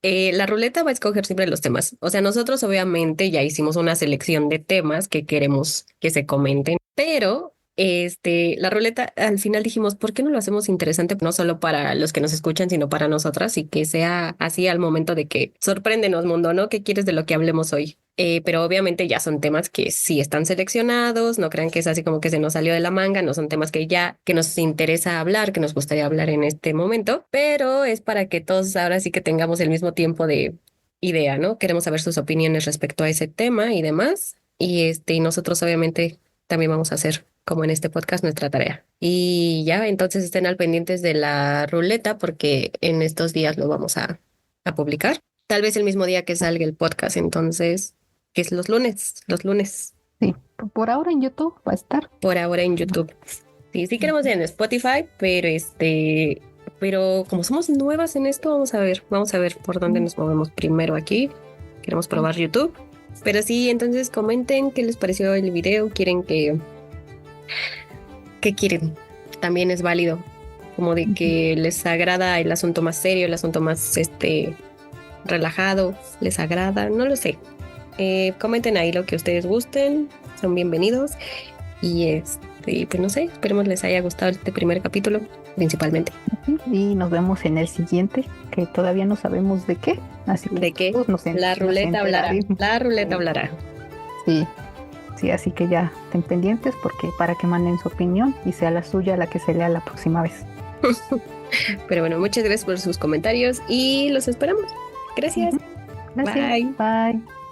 La ruleta va a escoger siempre los temas. O sea, nosotros obviamente ya hicimos una selección de temas que queremos que se comenten, pero la ruleta al final dijimos, ¿por qué no lo hacemos interesante no solo para los que nos escuchan, sino para nosotras y que sea así al momento de que sorpréndenos, mundo, ¿no? ¿Qué quieres de lo que hablemos hoy? Pero obviamente ya son temas que sí están seleccionados, no crean que es así como que se nos salió de la manga, no son temas que ya, que nos interesa hablar, que nos gustaría hablar en este momento, pero es para que todos ahora sí que tengamos el mismo tiempo de idea, ¿no? Queremos saber sus opiniones respecto a ese tema y demás, y nosotros obviamente también vamos a hacer, como en este podcast, nuestra tarea. Y ya, entonces estén al pendientes de la ruleta porque en estos días lo vamos a publicar. Tal vez el mismo día que salga el podcast, entonces que es los lunes, sí, por ahora en YouTube va a estar. por ahora en YouTube. Sí, sí queremos en Spotify, pero pero como somos nuevas en esto, vamos a ver por dónde nos movemos primero aquí. Queremos probar YouTube. Pero sí, entonces comenten qué les pareció el video, qué quieren. También es válido, como de que les agrada el asunto más serio, el asunto más relajado, les agrada, no lo sé. Comenten ahí lo que ustedes gusten, son bienvenidos. Y pues no sé, esperemos les haya gustado este primer capítulo, principalmente. Y nos vemos en el siguiente, que todavía no sabemos de qué, así que ¿De qué? todos La nos ruleta hablará. enteraremos. La ruleta hablará. Sí, sí, así que ya estén pendientes porque para que manden su opinión y sea la suya la que se lea la próxima vez. Pero bueno, muchas gracias por sus comentarios y los esperamos. Gracias. Gracias. Bye. Bye.